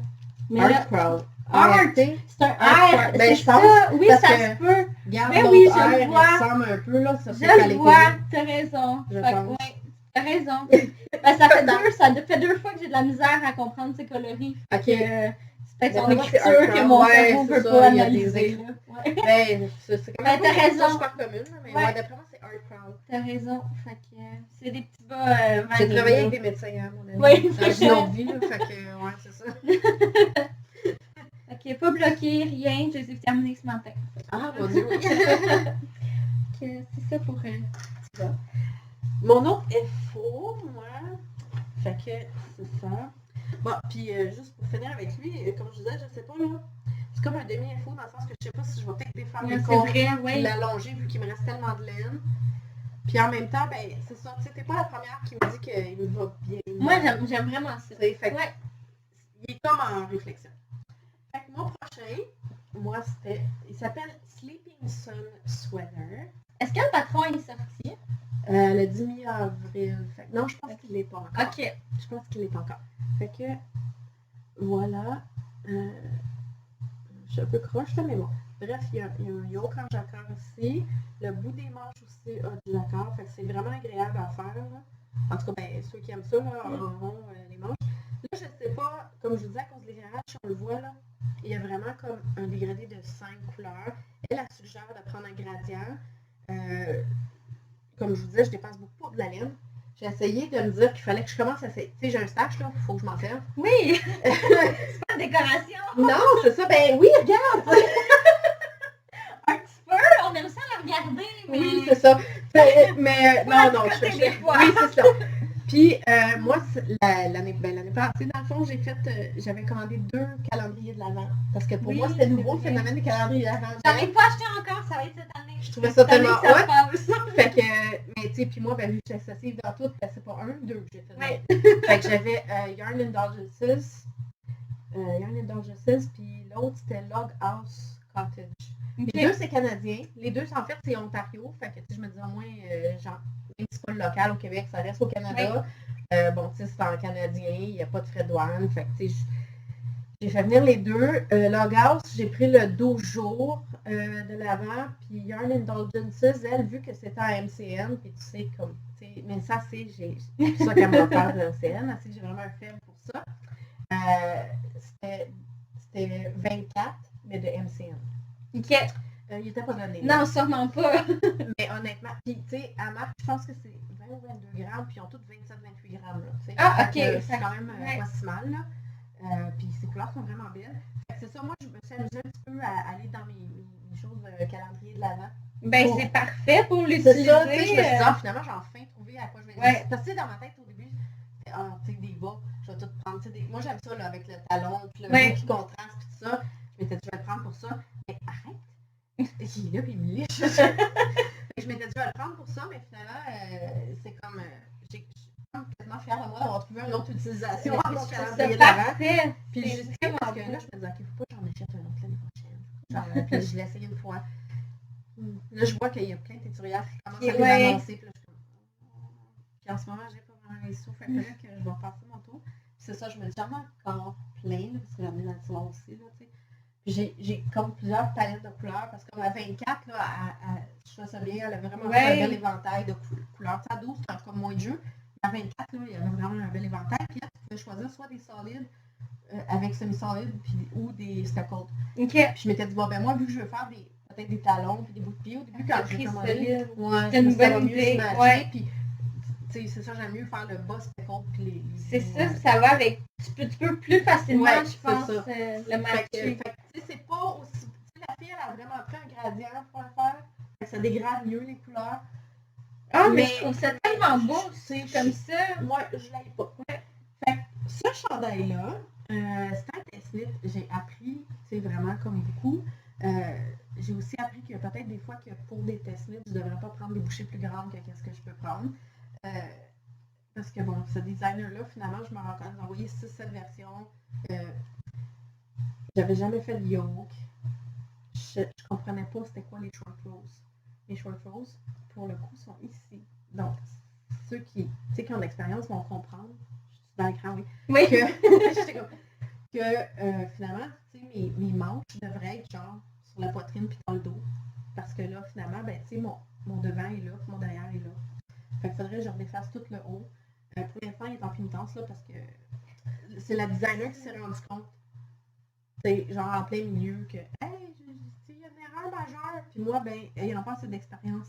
Mais là, Art Crowd. Art. ART. c'est un Art R, Crawl. c'est Ben, je pense, ça, oui parce ça que- se peut. Regarde, Ben l'autre oui, je R, le il vois. ressemble un peu, là. Ça Je fait qu'à le vois, l'école. t'as raison. Je Fait que, pense. ouais, t'as raison. Ben, ça fait deux fois que j'ai de la misère à comprendre ces coloris. Ok. C'est peut-être son Ben, moi, c'est écriture Art que Crowd. mon Ouais, cerveau c'est veut ça, pas il y a des analyser. écrits. là. Ouais. Ben, c'est quand Ben, même t'as pas raison. super commune, là, mais Ouais. ouais, d'après moi, c'est Art Crowd. T'as raison. Fait que c'est des petits bas J'ai vanille, travaillé là. avec des médecins, hein, mon ami. Oui, Dans c'est une ça. autre vie, là, fait que, ouais, c'est ça. Fait que pas bloqué, rien. Je les ai terminés ce matin. Ah, mon Dieu, oui. Que c'est ça pour ça. Mon autre est faux, moi. Fait que c'est ça. Bon, puis juste pour finir avec lui, comme je disais, je sais pas, là. C'est comme un demi-info dans le sens que je sais pas si je vais peut-être défaire Ouais, les c'est corps, vrai, puis oui. l'allonger vu qu'il me reste tellement de laine. Puis en même temps, ben, c'est ça. Tu sais, t'es pas la première qui me dit qu'il me va bien. Moi, j'aime vraiment ça. Tu sais, fait que Ouais. il est comme en réflexion. Fait que mon prochain, moi, c'était... Il s'appelle Sleeping Sun Sweater. Est-ce que le patron est sorti? Le 10 avril. Fait que non, je pense qu'il l'est pas encore. Ok. Je pense qu'il est encore. Fait que, voilà. Je suis un peu croche, là, mais bon. Bref, il y a un yoke en jacquard ici. Le bout des manches aussi a du jacquard. Fait que c'est vraiment agréable à faire, là. En tout cas, ben, ceux qui aiment ça, là, auront les manches. Là, je sais pas, comme je vous disais, à cause de l'éclairage, si on le voit, là, il y a vraiment comme un dégradé de 5 couleurs. Elle suggère de prendre un gradient. Comme je vous disais, je dépense beaucoup pour de la laine. J'ai essayé de me dire qu'il fallait que je commence à essayer. Tu sais, j'ai un stash, là, il faut que je m'en serve. Oui! C'est pas une décoration! Non, c'est ça. Ben oui, regarde! Un petit peu! On aime ça la regarder, mais... Oui, c'est ça. Mais non, je côté fais... des fois. Oui, c'est ça. Puis moi, l'année passée, dans le fond, j'avais commandé 2 calendriers de l'Avent. Parce que pour moi, c'était nouveau le phénomène des calendriers de l'Avent. J'en ai pas acheté encore, ça va être cette année. Je trouvais ça tellement hot. Fait que, mais tu sais, puis moi, ben, vu que je suis excessive dans tout, ben, c'est pas 1, 2 que j'ai fait. Ouais. Fait que j'avais Yarn Indulgences, puis l'autre, c'était Log House Cottage. Les deux, c'est canadien. Les deux, en fait, c'est Ontario. Fait que, je me dis au moins, genre, même si c'est pas le local au Québec, ça reste au Canada. Bon, tu sais, c'est en canadien, il n'y a pas de frais de douane. Fait que, tu sais, j'ai fait venir les deux. Loghouse, j'ai pris le 12 jours de l'avant. Puis Yarn Indulgences, elle, vu que c'était en MCN, puis tu sais, comme, tu sais, mais ça, c'est ça qu'elle m'a offert de MCN. Elle sait que j'ai vraiment un faible pour ça. C'était 24, mais de MCN. Ok. Il était pas donné. Non, sûrement pas. Mais honnêtement, puis tu sais, à marque, je pense que c'est 20 ou 22 grammes, puis ils ont toutes 27-28 grammes. Là, ah, ok. C'est quand même pas si mal. Là. Puis ces couleurs sont vraiment belles. C'est ça, moi, je me suis amusée un petit peu à aller dans mes choses calendrier de l'Avent. Ben, c'est parfait pour l'utiliser. C'est ça, tu sais, je me suis dit, finalement, j'ai enfin trouvé à quoi je vais dire. Parce que dans ma tête, au début, c'était, tu sais, des bas, je vais tout prendre. Moi, j'aime ça, là, avec le talon, puis le haut qui contraste, puis tout ça. Je m'étais dit, je vais le prendre pour ça. Mais arrête! Il est là, puis il me liche. Je m'étais dit, je vais le prendre pour ça, mais finalement, c'est comme. J'ai complètement fière de moi d'avoir trouvé une autre utilisation. C'est parfait. Puis justement, parce que là, je me disais, ok, faut pas que j'en achète un autre l'année prochaine. Genre, puis je l'ai essayé une fois. Là, je vois qu'il y a plein de teinturières qui commencent à les annoncer. Puis là, je suis comme. Puis en ce moment, j'ai pas vraiment les sous. Fait que là, que je vais passer mon tour. Puis c'est ça, je me dis, j'en ai encore plein, parce que j'en ai dans le salon aussi, là, tu sais. J'ai comme plusieurs palettes de couleurs parce qu'à 24, là, je trouvais ça bien, elle avait vraiment un bel éventail de couleurs. À 12, c'était encore moins de jeu. À 24, là, il y avait vraiment un bel éventail. Puis là, tu pouvais choisir soit des solides avec semi-solides ou des speckled. Okay. Puis je m'étais dit, bon, ben moi, vu que je veux faire peut-être des talons puis des bouts de pied, au début, quand j'ai commandé, c'est une bonne idée. Puis, c'est ça, j'aime mieux faire le bas speckled puis les c'est ça, ça va avec. Tu peux plus facilement, je pense, le matcher. C'est pas aussi. La fille, elle a vraiment pris un gradient pour le faire. Ça dégrade mieux les couleurs. Ah, mais je trouve ça tellement beau, c'est comme ça. Moi, je l'aime pas. Fait que ce chandail-là, c'est un test knit. J'ai appris, c'est vraiment comme beaucoup. J'ai aussi appris que peut-être des fois que pour des test knits, je ne devrais pas prendre des bouchées plus grandes que ce que je peux prendre. Parce que bon, ce designer-là, finalement, je me rends compte d'envoyer 6-7 versions. J'avais jamais fait de yoke. Je comprenais pas c'était quoi les short rows. Les short rows, pour le coup, sont ici. Donc, ceux qui ont l'expérience vont comprendre. Je suis dans l'écran, oui. Oui. Que finalement, mes manches devraient être genre sur la poitrine puis dans le dos. Parce que là, finalement, ben, mon devant est là, mon derrière est là. Fait qu'il faudrait que je redéfasse tout le haut. Pour l'instant, il est en pénitence là parce que c'est la designer qui s'est rendu compte. C'est genre en plein milieu que hey, il y a une erreur majeure. Puis moi, ben, ayant pas assez d'expérience,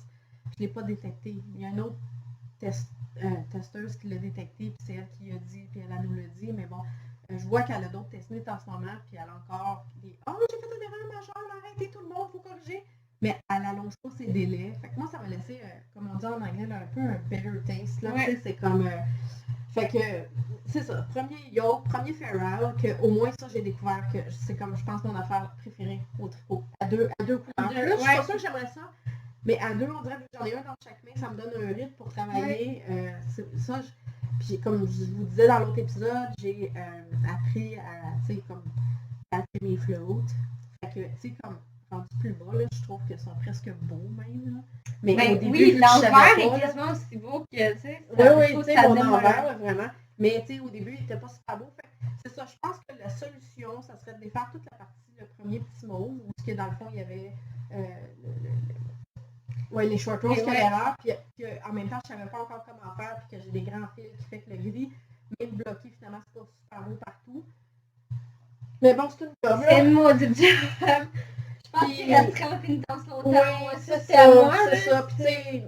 je ne l'ai pas détecté. Il y a une autre testeuse qui l'a détecté, puis c'est elle qui a dit, puis elle nous l'a dit, mais bon, je vois qu'elle a d'autres test knits en ce moment, puis elle a encore des oh, j'ai fait une erreur majeure, arrêtez tout le monde, faut corriger. Mais elle allonge pas ses délais. Fait que moi, ça m'a laissé, comme on dit en anglais, là, un peu un better taste. Là, c'est comme. Fait que, c'est ça. Premier yoke, premier ferrule, que au moins ça, j'ai découvert que c'est comme, je pense, mon affaire préférée au tricot. À deux couleurs. Là, je suis pas sûre que j'aimerais ça. Mais à deux, on dirait que j'en ai un dans chaque main, ça me donne un rythme pour travailler. Ça, puis comme je vous disais dans l'autre épisode, j'ai appris à, tu sais, comme, à mes floats. Fait que, tu sais, comme, rendu plus bas, là, je trouve qu'ils sont presque beaux même. Là. Mais au début, oui, l'envers est quasiment aussi beau que, tu sais. Oui, tu sais, mon envers, là, vraiment. Mais, tu sais, au début, il était pas super beau. Fait, c'est ça, je pense que la solution, ça serait de défaire toute la partie, le premier petit mauve, où dans le fond, il y avait les short rows qui l'erreur, puis en même temps, je savais pas encore comment faire, puis que j'ai des grands fils qui fait que le gris, même bloqué, finalement, c'est pas super beau partout. Mais bon, c'est une job. C'est le maudit job. Je pense qu'il resterait en pénitence longtemps. Oui, c'est ça. Puis tu sais,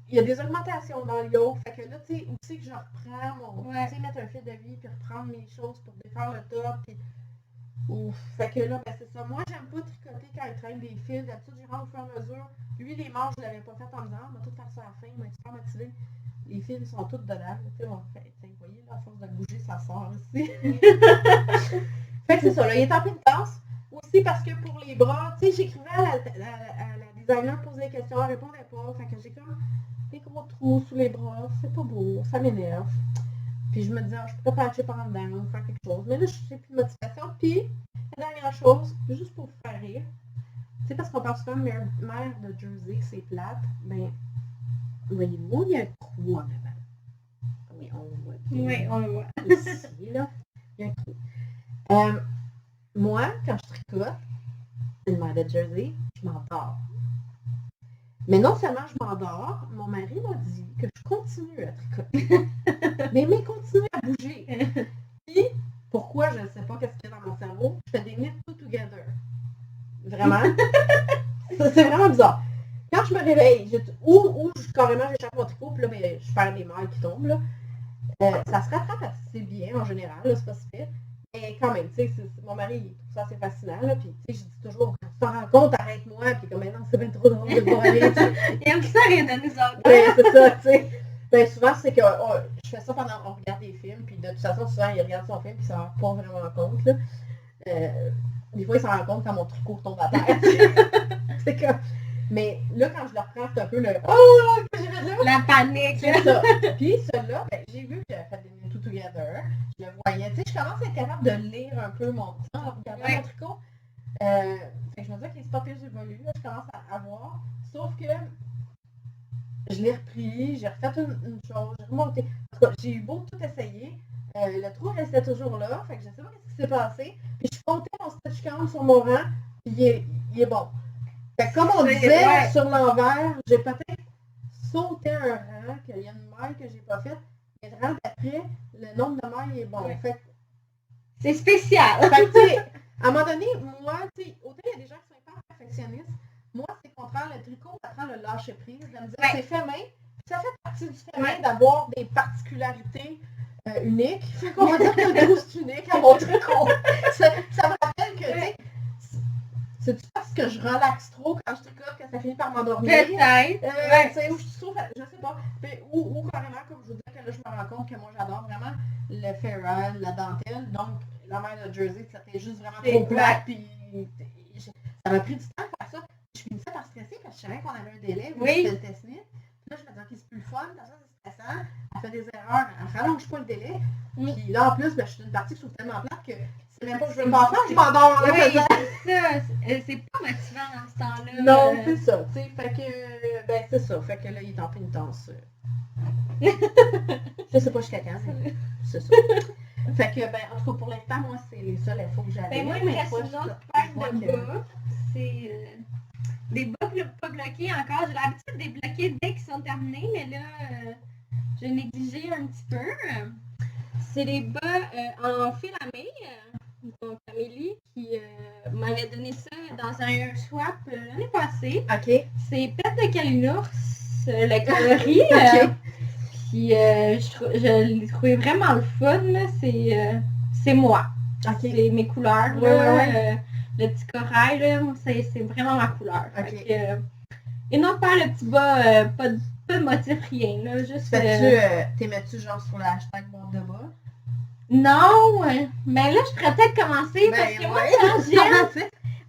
il y a des augmentations dans le yoke. Fait que là, tu sais, où c'est que je reprends mon... Tu sais, mettre un fil de vie, puis reprendre mes choses pour défaire le top, puis... Ouf. Fait que là, ben c'est ça. Moi, j'aime pas tricoter quand il traîne des fils. D'habitude, j'y rentre au fur et à mesure. Lui, les manches, je l'avais pas fait en me disant, on va tout faire ça à la fin, il m'a super motivé. les fils sont toutes dedans. Tu sais, vous voyez, là, à force de bouger, ça sort aussi. Fait que c'est ça, là, il est en pénitence. Aussi parce que pour les bras, tu sais, j'écrivais à la designer, posait des questions, elle répondait pas. Fait que j'ai comme des gros trous sous les bras, c'est pas beau, ça m'énerve. Puis je me disais, je pourrais patcher par en dedans, faire quelque chose. Mais là, je n'ai plus de motivation. Puis, la dernière chose, juste pour vous faire rire, tu sais, parce qu'on parle souvent de mère de Jersey, que c'est plate, ben, voyez-vous, il y a un trou en avant. Oui, on le voit. Oui, on le voit. Ici, là, il y a un trou. Moi, quand je tricote, une mère de Jersey, je m'endors. Mais non seulement je m'endors, mon mari m'a dit que je continue à tricoter. mais continue à bouger. Puis, pourquoi, je ne sais pas qu'est-ce qu'il y a dans mon cerveau, je fais des knit tout together. Vraiment. C'est vraiment bizarre. Quand je me réveille, carrément j'échappe mon tricot, puis là, ben, je perds des mailles qui tombent. Là. Ça se rattrape assez bien en général, là, c'est pas si pire. Mais quand même, tu sais, mon mari, il trouve ça assez fascinant, là, puis tu sais, je dis toujours, quand tu t'en rends compte, arrête-moi, puis comme maintenant, c'est bien trop drôle de voir aller, tu sais. Il aime ça rire de nous autres. Ouais, c'est ça, tu sais. Ben souvent, c'est que je fais ça pendant qu'on regarde des films, puis de toute façon, souvent, il regarde son film, puis il s'en rend pas vraiment compte, là. Des fois, il s'en rend compte quand mon tricot tombe à terre. C'est comme... Mais là, quand je le reprends, c'est un peu le « Oh, que j'ai fait là! » La panique, C'est ça. Puis celui-là, ben, j'ai vu que j'avais fait des Knit Tout Together. Je le voyais. Tu sais, je commence à être capable de lire un peu mon temps en regardant mon tricot. Fait que je me dis que les spotters évoluent, là, je commence à voir. Sauf que je l'ai repris, j'ai refait une chose, j'ai remonté. En tout cas, j'ai eu beau tout essayer. Le trou restait toujours là, fait que je sais pas ce qui s'est passé. Puis je comptais mon stitch count sur mon rang, puis il est bon. Fait que comme on disait sur l'envers, j'ai peut-être sauté un rang, qu'il y a une maille que j'ai pas faite, mais le rang d'après, le nombre de mailles est bon. Ouais. Fait que, c'est spécial. fait que, tu sais, à un moment donné, moi, tu sais, autant il y a des gens qui sont hyper perfectionnistes, moi, c'est le contraire, le tricot, ça prend le lâcher prise, de me dire, c'est fait main, puis ça fait partie du fait main d'avoir des particularités uniques. Fait qu'on va dire que le trou, c'est unique à mon tricot. Ça me rappelle que, tu sais, c'est-tu parce que je relaxe trop quand je tricote que ça finit par m'endormir? Peut-être. Tu sais, ou je trouve, je sais pas, ou carrément, comme je vous dis, que là, je me rends compte que moi, j'adore vraiment le ferrule, la dentelle, donc la mère de Jersey, c'était juste vraiment trop plat, puis ça m'a pris du temps de faire ça. Je finissais par stresser parce que je savais qu'on avait un délai, c'était le test knit. Puis là, je me disais, ok, c'est plus le fun, parce que c'est stressant, elle fait des erreurs, elle rallonge pas le délai. Puis là, en plus, ben, je suis une partie que je trouve tellement plate que c'est même pas que je veux m'en faire, je m'endors en le faisant. C'est ça. C'est pas motivant dans ce temps-là. Non, c'est ça, tu sais, fait que, ben c'est ça, fait que là, il est en pénitence. Je sais pas jusqu'à quand, c'est ça. Fait que, ben, en tout cas, pour l'instant, moi, c'est les seules infos que j'avais. Ben moi, il me reste une autre paire de bas. C'est des bas pas bloqués encore. J'ai l'habitude de les bloquer dès qu'ils sont terminés, mais là, j'ai négligé un petit peu. C'est des bas en filamé. Donc, Amélie qui m'avait donné ça dans un swap l'année passée. OK. C'est Pète de Kalinours, le coloris. Puis je l'ai trouvé vraiment le fun. C'est moi. OK. C'est mes couleurs. Ouais. Le petit corail, là, c'est vraiment ma couleur. OK. Fait que, et non pas le petit bas, pas de motif, rien. Là, juste, t'aimais-tu genre sur le hashtag bord de bas? Non, mais là, je pourrais peut-être commencer parce que moi, quand j'aime,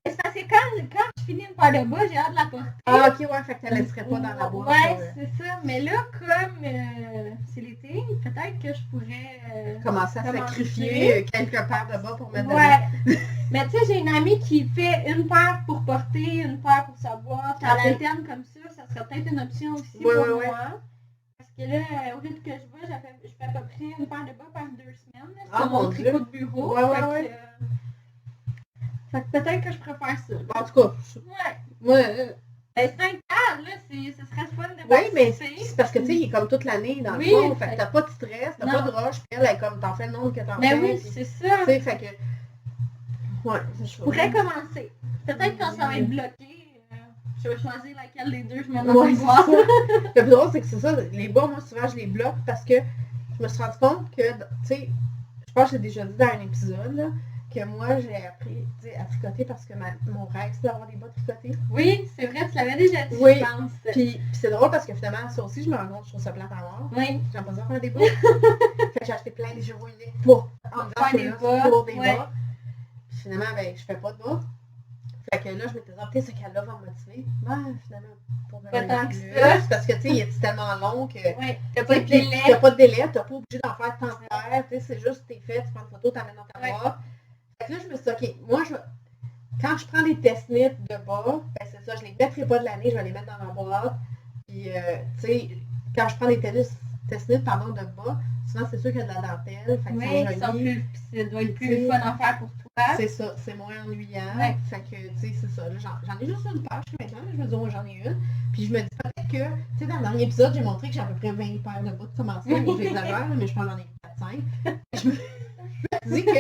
c'est parce que quand je finis une paire de bas, j'ai hâte de la porter. Ah, ok, ouais, fait que tu la laisserais pas dans la boîte. Ouais, c'est ça. Mais là, comme c'est l'été, peut-être que je pourrais commencer à sacrifier quelques paires de bas pour mettre dedans. Mais tu sais, j'ai une amie qui fait une paire pour porter, une paire pour sa boîte. À l'alterne comme ça serait peut-être une option aussi pour moi. Parce que là, au rythme que je vais, je fais à peu près une paire de bas par 2 semaines. C'est mon tricot de bureau. Fait que peut-être que je préfère ça. En tout cas, ouais. Ben, 5 cadres, là, ce serait fun de oui, mais c'est parce que tu sais, il est comme toute l'année dans le fond. Fait que t'as pas de stress, t'as pas de rush, puis elle est comme t'en fais le nombre que t'en fais. Ben oui, c'est ça. Tu sais, fait que. Ouais, je pourrais commencer. Peut-être quand ça va être bloqué, je vais choisir laquelle des deux je mets dans une boîte. Le plus drôle, c'est que c'est ça, les bas, moi souvent je les bloque parce que je me suis rendu compte que, tu sais, je pense que j'ai déjà dit dans un épisode, là, que moi, j'ai appris à tricoter parce que mon rêve, c'est d'avoir des bas tricotés. Oui, c'est vrai, tu l'avais déjà dit, Oui. je pense. Puis c'est drôle parce que finalement, ça aussi, je me rends compte, je trouve ça plate à voir. Oui. J'aime pas ça faire des bas. Fait que j'ai acheté plein de jouets uniques pour faire des bas. pour des bas. Puis finalement, ben, je fais pas de bas. Fait que là, je m'étais dit, peut-être ce qu'elle-là va me motiver. Ouais, finalement, pour pas tant que plus. ça. Parce que, tu sais, c'est tellement long que... Oui, t'as pas de délai. T'as pas de délai, t'as pas obligé d'en faire tant de faire. Tu sais, c'est juste, t'es fait, tu prends une photo, t'amènes dans ta boîte. Fait que là, je me suis dit, OK, moi, quand je prends des test knits de bas, ben c'est ça, je les mettrai pas de l'année, je vais les mettre dans ma boîte. Puis, tu sais, quand je prends des test knits, pardon, de bas, souvent, c'est sûr qu'il y a de la dentelle. Fait que ça doit être plus fun à faire pour toi. C'est ça, c'est moins ennuyant. Ouais. Fait que, tu sais, c'est ça. J'en ai juste une page maintenant, je me dis, oh, j'en ai une. Puis je me dis peut-être que, tu sais, dans le dernier épisode, j'ai montré que j'ai à peu près 20 paires de bas de commencer. J'exagère, mais je pense que j'en ai 4-5. Je me dis que,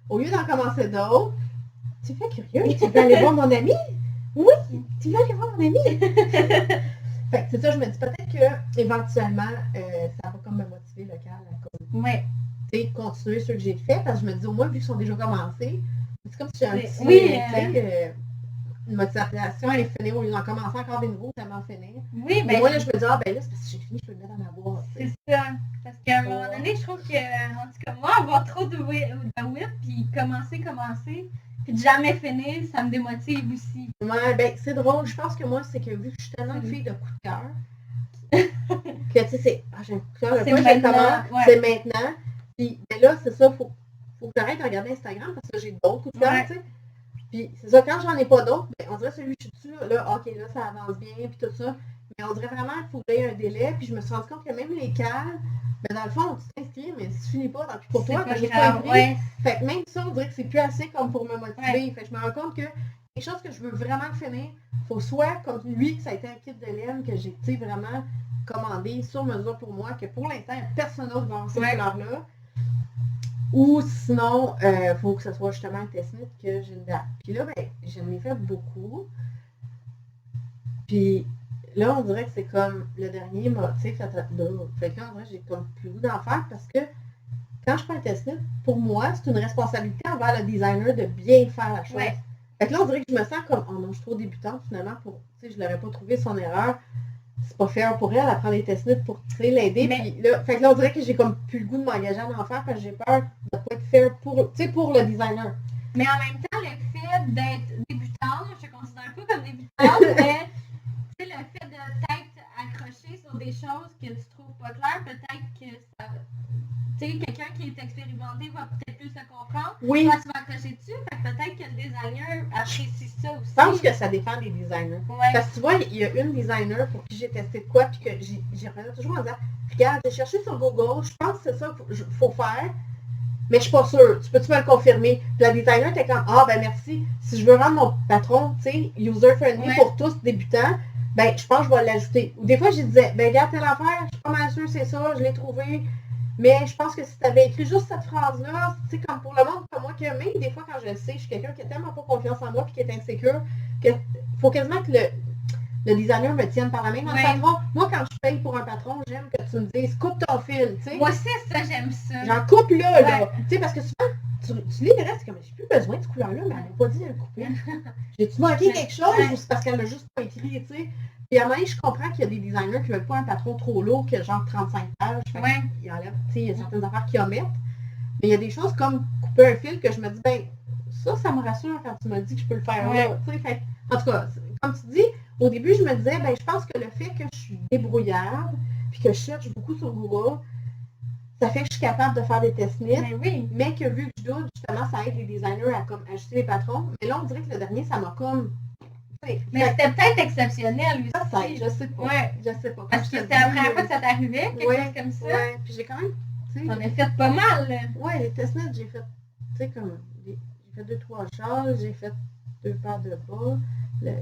au lieu d'en commencer d'autres, tu fais curieux, tu veux aller voir mon ami? Oui, tu veux aller voir mon ami? Fait que c'est ça, je me dis peut-être que éventuellement ça va comme me motiver local à continuer ceux que j'ai fait, parce que je me dis au moins vu qu'ils sont déjà commencés, c'est comme si j'ai un petit une motivation à les finir au lieu d'en commencer encore des nouveaux, tellement finir. Oui, mais moi là je me dis là c'est parce que j'ai fini, je peux le mettre dans ma boîte. C'est ça. Parce qu'à un moment donné, je trouve que en tout cas moi, avoir trop de whip puis commencer, puis de jamais finir, ça me démotive aussi. Ouais, ben c'est drôle, je pense que moi c'est que vu que je suis tellement une fille de coup de cœur, que tu sais, j'ai un coup de cœur, c'est maintenant. Puis ben là, c'est ça, faut que j'arrête de regarder Instagram parce que j'ai d'autres coups de cœur, tu sais. Puis c'est ça, quand j'en ai pas d'autres, ben, on dirait celui que je suis dessus, là, ok, là, ça avance bien, puis tout ça. Mais on dirait vraiment qu'il faut qu'il y ait un délai, puis je me suis rendu compte que même les cales, ben dans le fond, tu t'inscris, mais si tu finis pas, tant pis pour toi, j'ai pas appris. Fait que même ça, on dirait que c'est plus assez comme pour me motiver. Fait que je me rends compte que quelque chose que je veux vraiment finir, faut soit comme lui, que ça a été un kit de laine que j'ai, tu sais, vraiment commandé sur mesure pour moi, que pour l'instant, personne d'autre va en ces couleurs-là. Ou sinon, il faut que ce soit justement un test knit que j'ai une date. Puis là, ben, j'en ai fait beaucoup. Puis là, on dirait que c'est comme le dernier m'a, tu sais, fait deux. Fait que là, en vrai, j'ai comme plus goût d'en faire parce que quand je fais un test knit, pour moi, c'est une responsabilité envers le designer de bien faire la chose. Fait que là, on dirait que je me sens comme, oh non, je suis trop débutante finalement pour, tu sais, je l'aurais pas trouvé son erreur. C'est pas fair pour elle, prendre des test knits pour l'aider. Puis là, fait que là, on dirait que j'ai comme plus le goût de m'engager à en faire parce que j'ai peur de pas être fair pour le designer. Mais en même temps, le fait d'être débutante, je te considère pas comme débutante, mais le fait de peut-être accrocher sur des choses que tu trouves pas claires, peut-être que ça... Tu sais, quelqu'un qui est expérimenté va peut-être plus se comprendre. Oui. Toi, tu vas accrocher dessus, fait que peut-être que le designer apprécie ça aussi. Je pense que ça dépend des designers. Parce que tu vois, il y a une designer pour qui j'ai testé de quoi, puis que j'y revenais toujours en disant, regarde, j'ai cherché sur Google, je pense que c'est ça qu'il faut faire, mais je suis pas sûre. Peux-tu me le confirmer? Puis la designer était comme, ah ben merci, si je veux rendre mon patron, tu sais, user-friendly pour tous débutants, ben je pense que je vais l'ajouter. Ou des fois, je disais, ben regarde telle affaire, je suis pas mal sûre, c'est ça, je l'ai trouvé. Mais je pense que si tu avais écrit juste cette phrase-là, tu sais, comme pour le monde comme moi, que même des fois quand je le sais, je suis quelqu'un qui a tellement pas confiance en moi et qui est insécure, qu'il faut quasiment que le designer me tienne par la main dans le patron. Moi, quand je paye pour un patron, j'aime que tu me dises, coupe ton fil, tu sais. Moi aussi, ça, j'aime ça. J'en coupe là. Tu sais, parce que souvent, tu lis le reste, c'est comme, j'ai plus besoin de ce couleur-là, mais elle n'a pas dit de le couper. J'ai-tu manqué quelque chose ou c'est parce qu'elle l'a juste pas écrit, tu sais. Puis à un moment donné, je comprends qu'il y a des designers qui ne veulent pas un patron trop lourd que genre 35 pages. Il enlève, tu sais, il y a certaines affaires qui omettent. Mais il y a des choses comme couper un fil que je me dis, ben, ça me rassure quand tu me dis que je peux le faire là. Fait, en tout cas, comme tu dis, au début, je me disais, ben, je pense que le fait que je suis débrouillarde, puis que je cherche beaucoup sur Google, ça fait que je suis capable de faire des test knits, mais que vu que je doute, justement, ça aide les designers à comme ajuster les patrons. Mais là, on dirait que le dernier, ça m'a comme... Mais c'était peut-être exceptionnel, lui. Je sais pas. Je sais pas. Parce que c'était la première fois que ça t'arrivait, quelque chose comme ça. Ouais, puis j'ai quand même, tu sais... On a fait pas mal, là. Ouais, les test knits, j'ai fait, tu sais, comme... J'ai fait 2-3 châles, j'ai fait 2 paires de bas,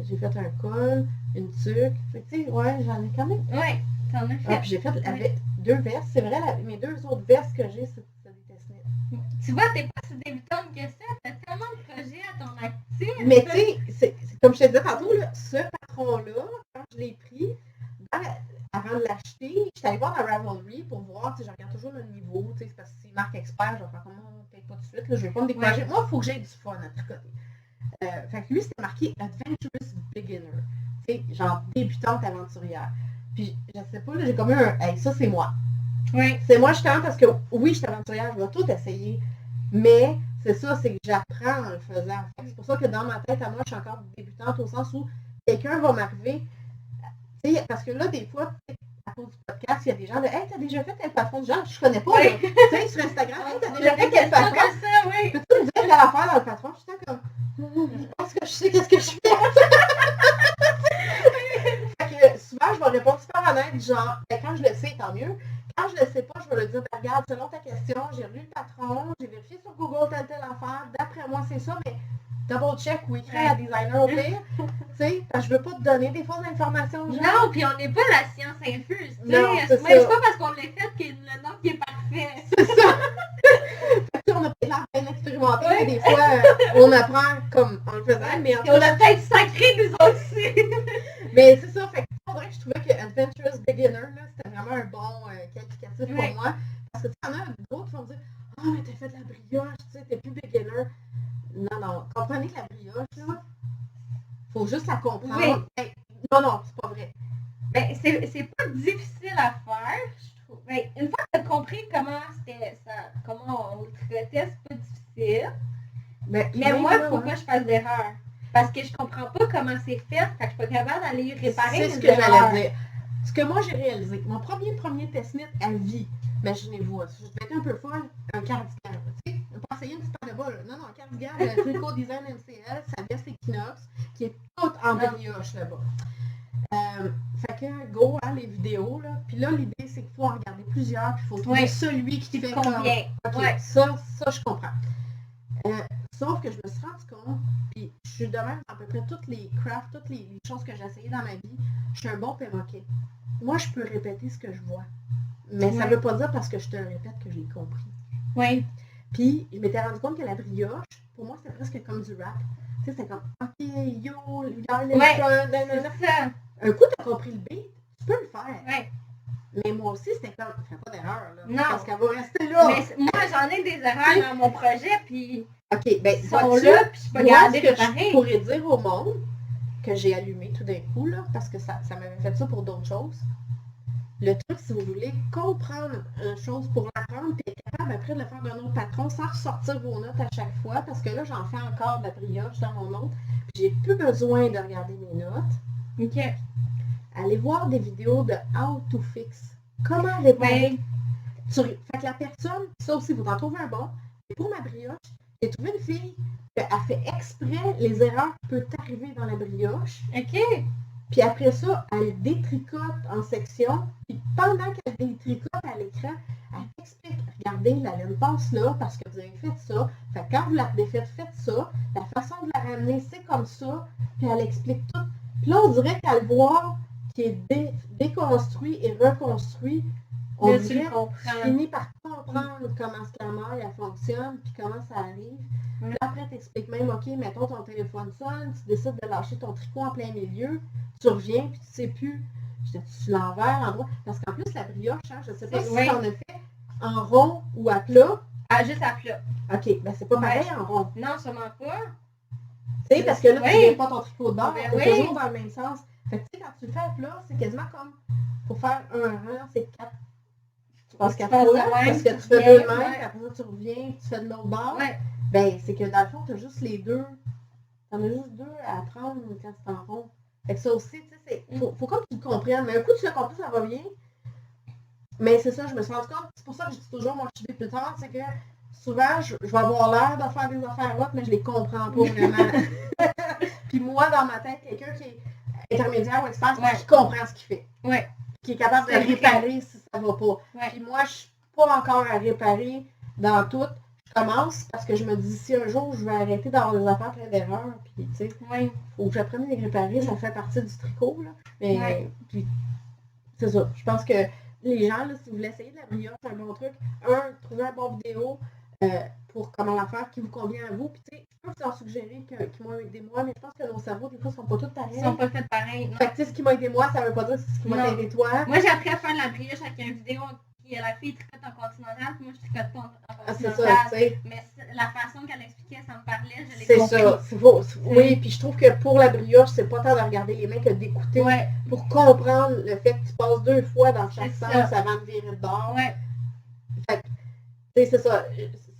j'ai fait un col, une tuque. Fait que, tu sais, ouais, j'en ai quand même... Ouais, t'en as fait. Ah, puis j'ai fait avec 2 vestes. C'est vrai, mes 2 autres vestes que j'ai, c'est des test knits. Tu vois, t'es pas si débutante que ça. T'as tellement de projets à ton actif. Mais tu sais, c'est comme je te disais tantôt, là, ce patron-là, quand je l'ai pris, avant de l'acheter, je suis allée voir dans Ravelry pour voir, tu sais, je regarde toujours le niveau, tu sais, parce que s'il marque expert, je vais faire comment, peut-être pas de suite, là, je vais pas me décourager. Moi, il faut que j'aie du fun à tricoter. Fait que lui, c'était marqué Adventurous Beginner. Tu sais, genre débutante aventurière. Puis, je sais pas, là, j'ai comme eu un, hey, ça, c'est moi. Oui. C'est moi, justement, parce que oui, je suis aventurière, je vais tout essayer. Mais c'est ça, c'est que j'apprends en le faisant. C'est pour ça que dans ma tête, à moi, je suis encore débutante au sens où quelqu'un va m'arriver. Tu sais, parce que là, des fois, à cause du podcast, il y a des gens de hey, t'as déjà fait quel patron de genre, je connais pas. Oui. Là. Tu sais, sur Instagram, hey, t'as déjà fait quel patron. Ça, oui. Peux-tu me dire quelle affaire dans le patron? Je suis comme. Je pense que je sais qu'est-ce que je fais. Fait que souvent, je vais répondre super honnête, genre, ben, quand je le sais, tant mieux. Quand je le sais pas, je vais le dire, ben, regarde, selon ta question, j'ai lu le patron, j'ai vérifié sur Google telle affaire, d'après moi, c'est ça, mais double check ou écrire à designer au pire. Tu sais, parce que je veux pas te donner des fausses informations. Genre. Non, puis on n'est pas la science infuse. Non, c'est pas parce qu'on l'a fait que le nom qui est parfait. C'est ça. On a peut-être l'air bien expérimenté, mais des fois, on apprend comme en le faisant. Mais en on a peut-être sacré nous aussi. Mais c'est ça, fait que on dirait que je trouvais que Adventurous Beginner, là, c'était vraiment un bon qualificatif pour moi. Parce que tu en as d'autres qui vont dire « Ah, mais t'as fait de la brioche, tu sais, t'es plus beginner. » Non, comprenez que la brioche, là, faut juste la comprendre. Oui. Ben, non, c'est pas vrai. Ben, c'est pas difficile à faire, je trouve. Ben, une fois que tu as compris comment on le traitait, c'est pas difficile. Mais moi, il faut pas que je fasse d'erreur. Parce que je comprends pas comment c'est fait, fait que je suis pas capable d'aller réparer c'est les ce que erreurs. j'allais dire. Ce que moi j'ai réalisé, mon premier test-knit à vie, imaginez-vous, je vais être un peu folle, un cardigan. Tu sais, pas essayer une petite paire de bas, là. Non, un cardigan, le Tricot Design MCL, sa veste Equinox, qui est toute en brioche là-bas. Fait que go, hein, les vidéos, là. Puis là, l'idée, c'est qu'il faut en regarder plusieurs, puis il faut trouver celui qui fait convient. Ok, ça, je comprends. Sauf que je me suis rendu compte, puis je suis de même à peu près toutes les crafts, toutes les choses que j'ai essayées dans ma vie, je suis un bon perroquet. Moi, je peux répéter ce que je vois. Mais ça veut pas dire parce que je te le répète que je l'ai compris. Oui. Puis, je m'étais rendu compte que la brioche, pour moi, c'était presque comme du rap. Tu sais, c'était comme, ok, yo, un coup, t'as compris le beat, tu peux le faire. Ouais. Mais moi aussi, c'était comme, fais pas d'erreur, là. Non. Parce qu'elle va rester là. Mais moi, j'en ai des erreurs dans mon projet, puis ok, ben, ils sont là, puis je peux garder ce que réparer. je pourrais dire au monde, que j'ai allumé tout d'un coup, là, parce que ça m'avait fait ça pour d'autres choses. Le truc, si vous voulez comprendre une chose pour l'apprendre, puis être capable après de le faire d'un autre patron sans ressortir vos notes à chaque fois, parce que là, j'en fais encore de la brioche dans mon autre, puis j'ai plus besoin de regarder mes notes. OK. Allez voir des vidéos de How to Fix. Comment réparer. Fait que la personne, ça aussi, vous en trouvez un bon. Et pour ma brioche, j'ai trouvé une fille qui a fait exprès les erreurs qui peuvent arriver dans la brioche. OK. Puis après ça, elle détricote en sections. Puis pendant qu'elle détricote à l'écran, elle t'explique, regardez, la laine passe là parce que vous avez fait ça. Fait que quand vous la défaites, faites ça. La façon de la ramener, c'est comme ça. Puis elle explique tout. Puis là, on dirait qu'elle voit qui est déconstruit et reconstruit. On dirait tu finis par comprendre comment ce maille elle fonctionne, puis comment ça arrive. Puis après, tu expliques même, ok, mettons ton téléphone sonne, tu décides de lâcher ton tricot en plein milieu, tu reviens, puis tu sais plus, j'étais-tu l'envers, l'endroit. Parce qu'en plus, la brioche, hein, je sais pas si tu en as fait en rond ou à plat. Ah, juste à plat. Ok, ben c'est pas pareil en rond. Non, sûrement pas. Tu sais, parce que là, tu viens pas ton tricot de bord, Ben c'est toujours dans le même sens. Fait que tu sais, quand tu le fais à plat, c'est quasiment comme, pour faire un rang, c'est 4. Tu passes 4 fois, parce que tu fais deux mains, puis après ça, tu reviens, tu fais de l'autre bord. Ben, c'est que dans le fond, tu as juste les deux. Tu en as juste deux à prendre quand c'est en rond. Fait que ça aussi, tu sais, faut comme tu le comprennes. Mais un coup, tu l'as compris, ça va bien. Mais c'est ça, je me suis rendu compte. C'est pour ça que je dis toujours, moi, je suis plus tard, c'est que souvent, je vais avoir l'air de faire des affaires autres, mais je les comprends pas vraiment. Puis moi, dans ma tête, quelqu'un qui est intermédiaire ou expert, qui comprend ce qu'il fait. Ouais. Qui est capable de réparer si ça va pas. Puis moi, je suis pas encore à réparer dans tout. Je commence parce que je me dis si un jour je vais arrêter d'avoir des affaires plein d'erreurs, puis tu sais, faut que j'apprenne à les réparer, ça fait partie du tricot, là. Mais puis c'est ça. Je pense que les gens, là, si vous voulez essayer de la brioche, c'est un bon truc. Trouver un bon vidéo pour comment la faire qui vous convient à vous. Puis tu sais, je peux vous en suggérer qui m'ont aidé moi, mais je pense que nos cerveaux, des fois, sont pas tous pareils. Ils sont pas faits pareil. Fait que tu sais, ce qui m'a aidé moi, ça veut pas dire ce qui m'a aidé toi. Moi, j'ai appris à faire de la brioche avec une vidéo qui la fille tricote en continental, puis moi je tricote pas en Ah, c'est continental. ça, tu sais. Mais la façon qu'elle expliquait, ça me parlait, je l'ai C'est compris. ça. Oui, puis je trouve que pour la brioche, c'est pas tant de regarder les mains que d'écouter Ouais, pour comprendre le fait que tu passes 2 fois dans chaque C'est sens ça. avant de virer de bord. ouais. Fait que, tu sais, c'est ça.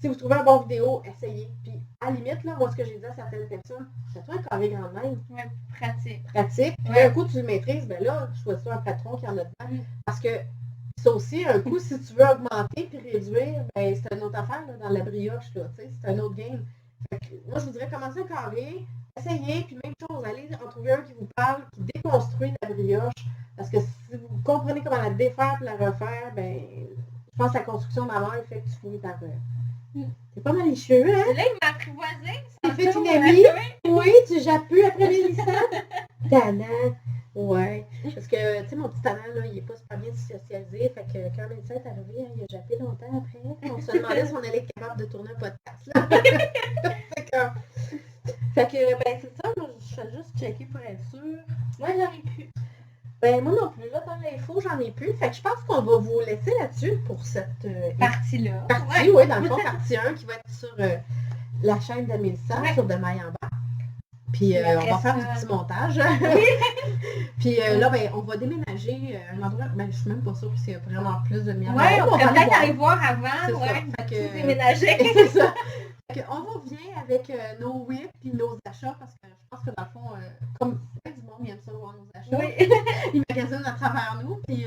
Si vous trouvez un bon vidéo, essayez. Puis, à la limite, là, moi, ce que j'ai dit à certaines personnes, fais-toi un carré grande main, Ouais, pratique. pratique. Puis, Ouais. un coup, tu le maîtrises, ben là, choisis-toi un patron qui en a dedans. Mm. Parce que, ça aussi, un coup, si tu veux augmenter puis réduire, ben c'est une autre affaire, là, dans la brioche, là, tu sais, c'est un autre game. Fait que, moi, je voudrais commencer un carré, essayer, puis même chose, allez en trouver un qui vous parle, qui déconstruit la brioche. Parce que si vous comprenez comment la défaire et la refaire, ben, je pense que la construction de la mère fait que tu finis par... C'est pas malicieux, hein? Là, il m'a apprivoisé. T'as fait une amie? Oui, tu jappes plus après les licences? Tannant. Ouais. Parce que, tu sais, mon petit tannant, là, il est pas super bien socialisé. Fait que quand le médecin est arrivé, il a jappé longtemps après. On se demandait si on allait être capable de tourner un podcast, là. fait que, ben, c'est ça. Moi, je fais juste checker pour être sûre. Moi, j'aurais pu. Ben, moi non plus. Là, dans l'info, j'en ai plus. Fait que je pense qu'on va vous laisser là-dessus pour cette Partie-là. partie, oui, dans le fond, partie 1 qui va être sur la chaîne de Mélissa, Ouais. sur De Maille en bas. Puis Puis on après va faire ça- du petit montage. Puis là, ben, on va déménager à un endroit, ben, je suis même pas sûre qu'il y a vraiment plus de lumière. Ouais, on va pourrait aller peut-être voir. aller voir avant. C'est ça. Ouais. Fait Tout que- déménager. C'est ça. Fait que on revient avec nos whips et nos achats parce que je pense que dans le fond, comme du monde, il aime ça voir nos achats. Oui. Ils magasinent à travers nous. Puis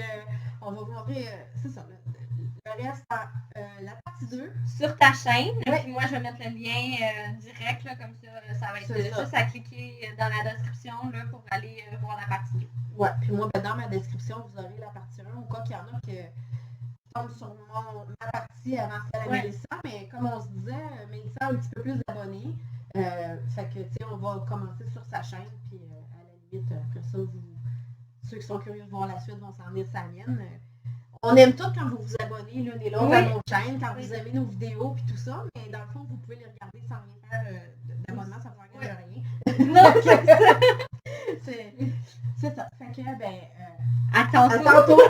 on va vous montrer, c'est ça, le reste à la partie 2. Sur ta chaîne. Ouais. Puis moi, je vais mettre le lien direct, là, comme ça. Ça va être C'est ça. juste à cliquer dans la description là, pour aller voir la partie 2. Ouais, puis moi, ben, dans ma description, vous aurez la partie 1, au cas qu'il y en a qui tombent sur ma partie avant celle à Ouais. Mélissa, mais comme on se disait, Mélissa a un petit peu plus d'abonnés. Fait que, tu sais, on va commencer sur sa chaîne, puis à la limite, après ça, ceux qui sont curieux de voir la suite vont s'en venir sa mienne. On aime tout quand vous vous abonnez l'une et l'autre Oui. à nos chaînes, quand Oui. vous aimez nos vidéos, puis tout ça, mais dans le fond, vous pouvez les regarder sans rien faire d'abonnement, ça ne vous engage rien. Non, c'est ça. C'est ça. Fait que, ben, À tantôt. à tantôt.